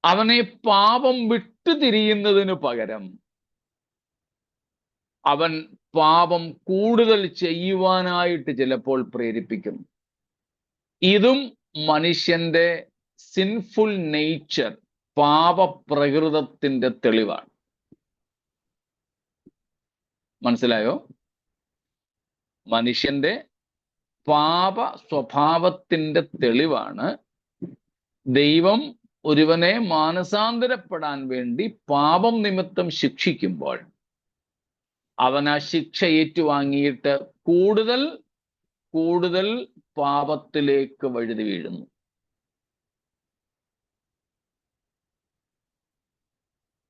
അവനെ പാപം വിട്ടുതിരിയുന്നതിനു പകരം അവൻ പാപം കൂടുതൽ ചെയ്യുവാനായിട്ട് ചിലപ്പോൾ പ്രേരിപ്പിക്കും. ഇതും മനുഷ്യന്റെ സിൻഫുൾ നേച്ചർ, പാപപ്രകൃതത്തിന്റെ തെളിവാണ്. മനസ്സിലായോ? മനുഷ്യന്റെ പാപ സ്വഭാവത്തിന്റെ തെളിവാണ് ദൈവം ഒരുവനെ മാനസാന്തരപ്പെടാൻ വേണ്ടി പാപം നിമിത്തം ശിക്ഷിക്കുമ്പോൾ അവൻ ആ ശിക്ഷ ഏറ്റുവാങ്ങിയിട്ട് കൂടുതൽ കൂടുതൽ പാപത്തിലേക്ക് വഴുതി വീഴുന്നു.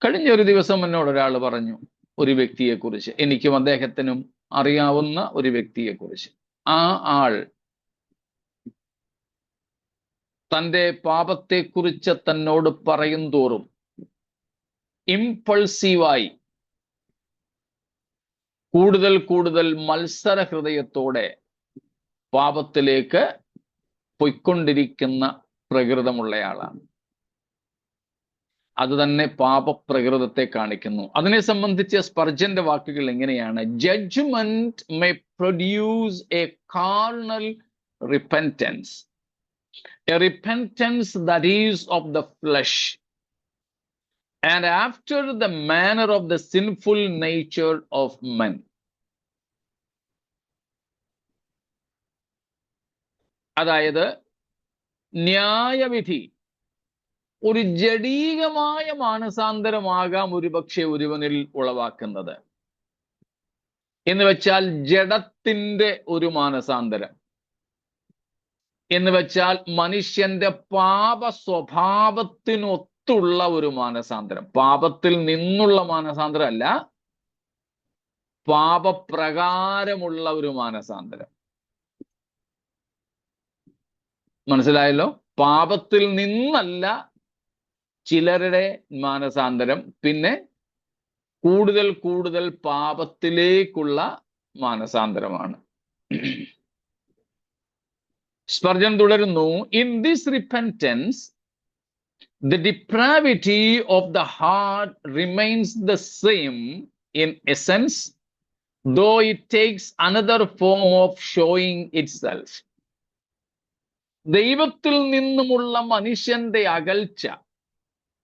കഴിഞ്ഞ ഒരു ദിവസം എന്നോട് ഒരാൾ പറഞ്ഞു ഒരു വ്യക്തിയെക്കുറിച്ച്, എനിക്കും അദ്ദേഹത്തിനും അറിയാവുന്ന ഒരു വ്യക്തിയെക്കുറിച്ച്. ആ ആൾ തൻ്റെ പാപത്തെക്കുറിച്ച് തന്നോട് പറയും തോറും ഇമ്പൾസീവായി കൂടുതൽ കൂടുതൽ മത്സര ഹൃദയത്തോടെ പാപത്തിലേക്ക് പൊയ്ക്കൊണ്ടിരിക്കുന്ന പ്രകൃതമുള്ളയാളാണ്. അത് തന്നെ പാപപ്രകൃതത്തെ കാണിക്കുന്നു. അതിനെ സംബന്ധിച്ച് സ്പർജന്റെ വാക്കുകൾ എങ്ങനെയാണ്? Judgement may produce a carnal repentance, a repentance that is of the flesh, and after the manner of the sinful nature of men. അതായത് ന്യായവിധി ഒരു ജഡീകമായ മാനസാന്തരമാകാം ഒരുപക്ഷെ ഒരുവനിൽ ഉളവാക്കുന്നത്. എന്ന് വെച്ചാൽ ജഡത്തിന്റെ ഒരു മാനസാന്തരം, എന്ന് വെച്ചാൽ മനുഷ്യന്റെ പാപ സ്വഭാവത്തിനൊത്തുള്ള ഒരു മാനസാന്തരം. പാപത്തിൽ നിന്നുള്ള മാനസാന്തരം അല്ല, പാപപ്രകാരമുള്ള ഒരു മാനസാന്തരം. മനസ്സിലായല്ലോ? പാപത്തിൽ നിന്നല്ല ചിലരുടെ മാനസാന്തരം, പിന്നെ കൂടുതൽ കൂടുതൽ പാപത്തിലേക്കുള്ള മാനസാന്തരമാണ്. സ്പർജൻ തുടരുന്നു, in this repentance the depravity of the heart remains the same in essence, though it takes another form of showing itself. ദൈവത്തിൽ നിന്നുമുള്ള മനുഷ്യന്റെ അകൽച്ച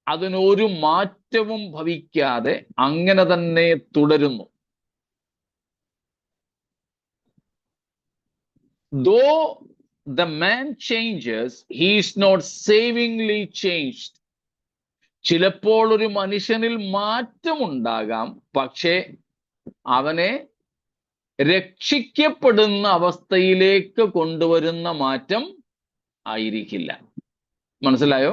അതിനൊരു മാറ്റവും ഭവിക്കാതെ അങ്ങനെ തന്നെ തുടരുന്നു. Though the man changes, he is not savingly changed. ചിലപ്പോൾ ഒരു മനുഷ്യനിൽ മാറ്റമുണ്ടാകാം, പക്ഷേ അവനെ രക്ഷിക്കപ്പെടുന്ന അവസ്ഥയിലേക്ക് കൊണ്ടുവരുന്ന മാറ്റം ആയിരിക്കില്ല. മനസ്സിലായോ?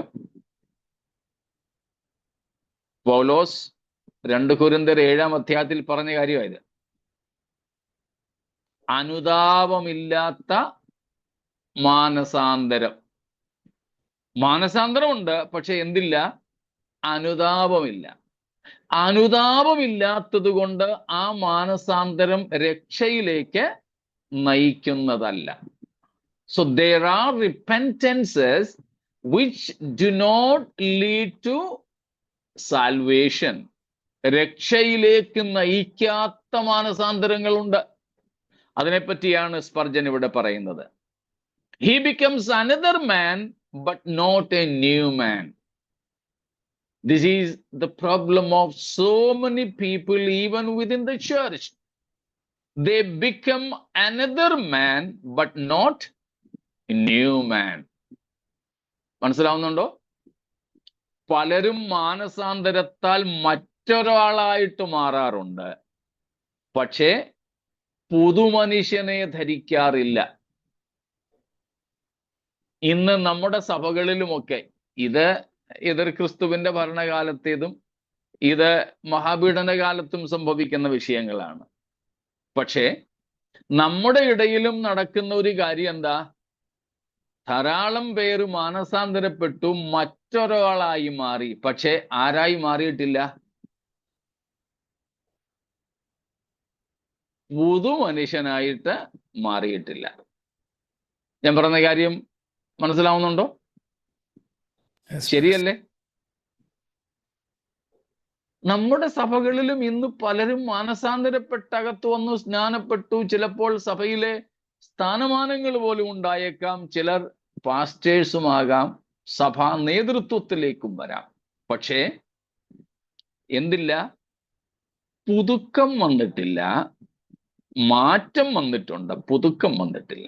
പൗലോസ് 2 കൊരിന്ത്യർ 7-ാം അധ്യായത്തിൽ പറഞ്ഞ കാര്യമായത്. അനുതാപമില്ലാത്ത മാനസാന്തരം. മാനസാന്തരമുണ്ട്, പക്ഷെ എന്തില്ല? അനുതാപമില്ല. അനുതാപമില്ലാത്തത് കൊണ്ട് ആ മാനസാന്തരം രക്ഷയിലേക്ക് നയിക്കുന്നതല്ല. So there are repentances which do not lead to salvation. രക്ഷയിലേക്ക് നയിക്കാത്ത മാനസാന്തരങ്ങളുണ്ട്. അതിനെപ്പറ്റിയാണ് സ്പർജൻ ഇവിടെ പറയുന്നത്. He becomes another man, but not a new man. This is the problem of so many people, even within the church. They become another man, but not a new man. മനസ്സിലാവുന്നുണ്ടോ? പലരും മാനസാന്തരത്താൽ മറ്റൊരാളായിട്ട് മാറാറുണ്ട്, പക്ഷേ പുതുമനുഷ്യനെ ധരിക്കാറില്ല. ഇന്ന് നമ്മുടെ സഭകളിലുമൊക്കെ ഇത് എതിർ ക്രിസ്തുവിന്റെ ഭരണകാലത്തേതും ഇത് മഹാപീഡന കാലത്തും സംഭവിക്കുന്ന വിഷയങ്ങളാണ്. പക്ഷേ നമ്മുടെ ഇടയിലും നടക്കുന്ന ഒരു കാര്യം എന്താ? ധാരാളം പേര് മാനസാന്തരപ്പെട്ടു, മറ്റൊരാളായി മാറി, പക്ഷെ ആരായി മാറിയിട്ടില്ല? പുതു മനുഷ്യനായിട്ട് മാറിയിട്ടില്ല. ഞാൻ പറഞ്ഞ കാര്യം മനസ്സിലാവുന്നുണ്ടോ? ശരിയല്ലേ? നമ്മുടെ സഭകളിലും ഇന്ന് പലരും മാനസാന്തരപ്പെട്ടകത്ത് വന്നു, സ്നാനപ്പെട്ടു, ചിലപ്പോൾ സഭയിലെ സ്ഥാനമാനങ്ങൾ പോലും ഉണ്ടായേക്കാം, ചിലർ പാസ്റ്റേഴ്സുമാകാം, സഭാ നേതൃത്വത്തിലേക്കും വരാം. പക്ഷേ എന്തില്ല? പുതുക്കം വന്നിട്ടില്ല. മാറ്റം വന്നിട്ടുണ്ട്, പുതുക്കം വന്നിട്ടില്ല.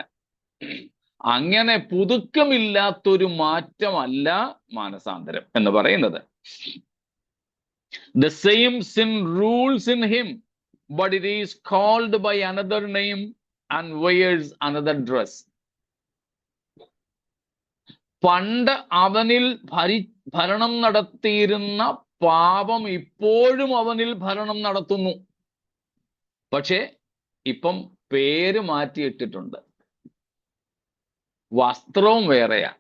അങ്ങനെ പുതുക്കമില്ലാത്തൊരു മാറ്റമല്ല മാനസാന്തരം എന്ന് പറയുന്നത്. The same sin rules in him, but it is called by another name and wears another dress. പണ്ട് അവനിൽ ഭരണം നടത്തിയിരുന്ന പാപം ഇപ്പോഴും അവനിൽ ഭരണം നടത്തുന്നു. പക്ഷേ ഇപ്പം പേര് മാറ്റിയിട്ടിട്ടുണ്ട്. വസ്ത്രവും വേറെയാ,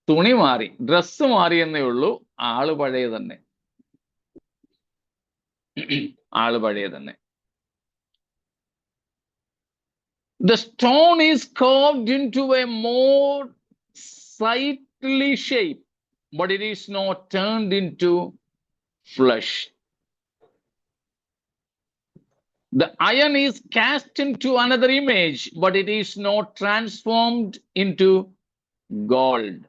തുണി മാറി, ഡ്രസ്സ് മാറിയെന്നേ ഉള്ളൂ. ആള് പഴയ തന്നെ, ആള് പഴയ തന്നെ. The stone is carved into a more sightly shape, but it is not turned into flesh. The iron is cast into another image, but it is not transformed into gold.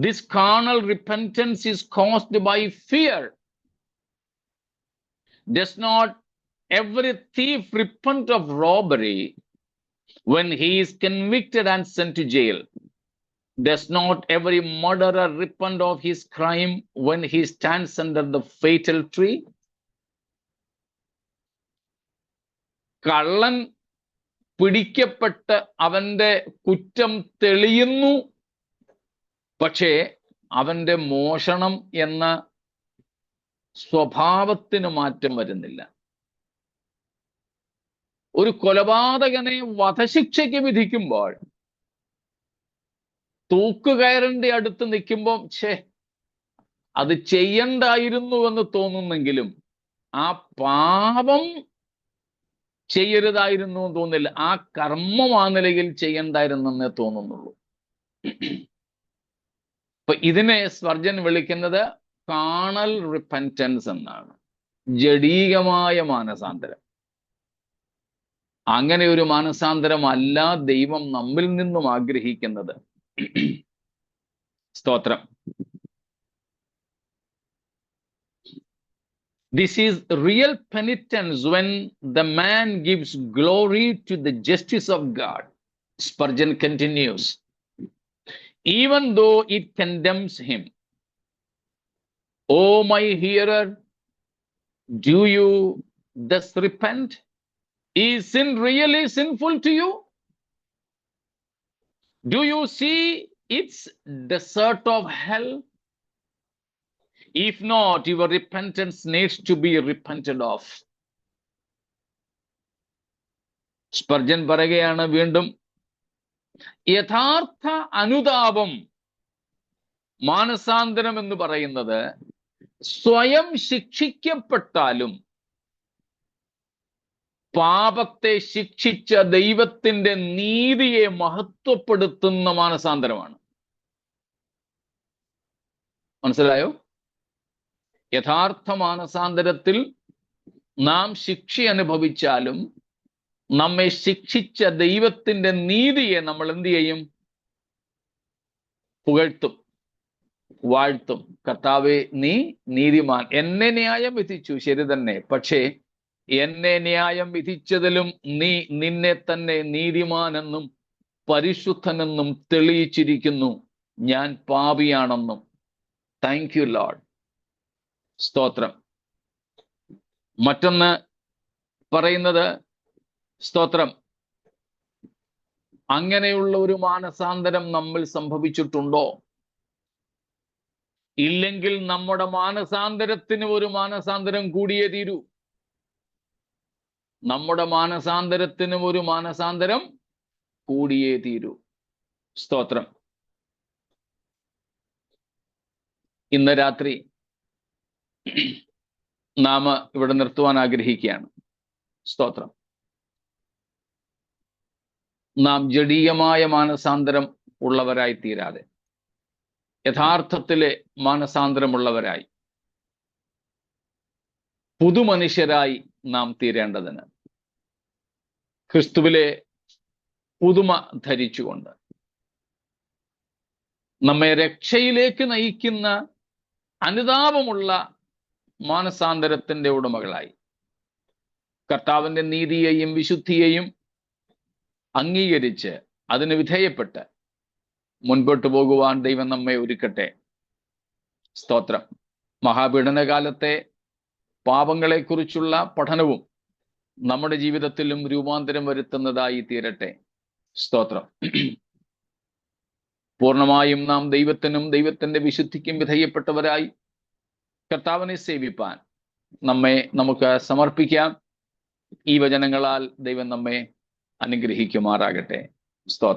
This carnal repentance is caused by fear. Does not every thief repent of robbery when he is convicted and sent to jail? Does not every murderer repent of his crime when he stands under the fatal tree? കള്ളൻ പിടിക്കപ്പെട്ട് അവന്റെ കുറ്റം തെളിയുന്നു, പക്ഷേ അവന്റെ മോഷണം എന്ന സ്വഭാവത്തിന് മാറ്റം വരുന്നില്ല. ഒരു കൊലപാതകനെ വധശിക്ഷയ്ക്ക് വിധിക്കുമ്പോൾ തൂക്കുകയറിന്റെ അടുത്ത് നിൽക്കുമ്പോൾ അത് ചെയ്യണ്ടായിരുന്നുവെന്ന് തോന്നുന്നെങ്കിലും ആ പാപം ചെയ്യരുതായിരുന്നു എന്ന് തോന്നില്ല. ആ കർമ്മം ആ നിലയിൽ ചെയ്യണ്ടായിരുന്നെന്നേ തോന്നുന്നുള്ളൂ. അപ്പൊ ഇതിനെ സ്പർജൻ വിളിക്കുന്നത് കാണൽ റിപ്പൻറ്റൻസ് എന്നാണ്, ജഡീകമായ മാനസാന്തരം. അങ്ങനെ ഒരു മാനസാന്തരമല്ല ദൈവം നമ്മിൽ നിന്നും ആഗ്രഹിക്കുന്നത്. സ്തോത്രം. This is real penitence when the man gives glory to the justice of God. Spurgeon continues, even though it condemns him. O my hearer, do you thus repent? Is sin really sinful to you? Do you see its desert of hell? If not, your repentance needs to be repented of. Spurgeon പറയുകയാണ് വീണ്ടും, യഥാർത്ഥ അനുതാപം, മാനസാന്തരം എന്ന് പറയുന്നത് സ്വയം ശിക്ഷിക്കപ്പെട്ടാലും പാപത്തെ ശിക്ഷിച്ച ദൈവത്തിന്റെ നീതിയെ മഹത്വപ്പെടുത്തുന്ന മാനസാന്തരമാണ്. മനസ്സിലായോ? യഥാർത്ഥ മാനസാന്തരത്തിൽ നാം ശിക്ഷ അനുഭവിച്ചാലും നമ്മെ ശിക്ഷിച്ച ദൈവത്തിന്റെ നീതിയെ നമ്മൾ എന്ത് ചെയ്യും? പുകഴ്ത്തും, വാഴ്ത്തും. കർത്താവേ, നീ നീതിമാൻ. എന്നെ ന്യായം വിധിച്ചു, ശരി തന്നെ, പക്ഷേ എന്നെ ന്യായം വിധിച്ചതിലും നീ നിന്നെ തന്നെ നീതിമാനെന്നും പരിശുദ്ധനെന്നും തെളിയിച്ചിരിക്കുന്നു. ഞാൻ പാപിയാണെന്നും. Thank you Lord. സ്തോത്രം. മറ്റൊന്ന് പറയുന്നത്, സ്തോത്രം, അങ്ങനെയുള്ള ഒരു മാനസാന്തരം നമ്മൾ സംഭവിച്ചിട്ടുണ്ടോ? ഇല്ലെങ്കിൽ നമ്മുടെ മാനസാന്തരത്തിന് ഒരു മാനസാന്തരം കൂടിയേ തീരൂ. നമ്മുടെ മാനസാന്തരത്തിന് ഒരു മാനസാന്തരം കൂടിയേ തീരൂ. സ്തോത്രം. ഇന്ന് രാത്രി നാം ഇവിടെ നിർത്തുവാൻ ആഗ്രഹിക്കുകയാണ്. സ്തോത്രം. നാം ജഡീയമായ മാനസാന്തരം ഉള്ളവരായി തീരാതെ യഥാർത്ഥത്തിലെ മാനസാന്തരമുള്ളവരായി പുതുമനുഷ്യരായി നാം തീരേണ്ടതിന് ക്രിസ്തുവിലെ പുതുമ ധരിച്ചുകൊണ്ട് നമ്മെ രക്ഷയിലേക്ക് നയിക്കുന്ന അനുതാപമുള്ള മാനസാന്തരത്തിന്റെ ഉടമകളായി കർത്താവിന്റെ നീതിയെയും വിശുദ്ധിയെയും അംഗീകരിച്ച് അതിന് വിധേയപ്പെട്ട് മുൻപോട്ട് പോകുവാൻ ദൈവം നമ്മെ ഒരുക്കട്ടെ. സ്തോത്രം. മഹാപീഡനകാലത്തെ പാപങ്ങളെക്കുറിച്ചുള്ള പഠനവും നമ്മുടെ ജീവിതത്തിലും രൂപാന്തരം വരുത്തുന്നതായി തീരട്ടെ. സ്തോത്രം. പൂർണ്ണമായും നാം ദൈവത്തിനും ദൈവത്തിന്റെ വിശുദ്ധിക്കും വിധേയപ്പെട്ടവരായി കർത്താവിനെ സേവിപ്പാൻ നമുക്ക് സമർപ്പിക്കാം. ഈ വചനങ്ങളാൽ ദൈവം നമ്മെ അനുഗ്രഹിക്കുമാറാകട്ടെ. സ്തോത്രം.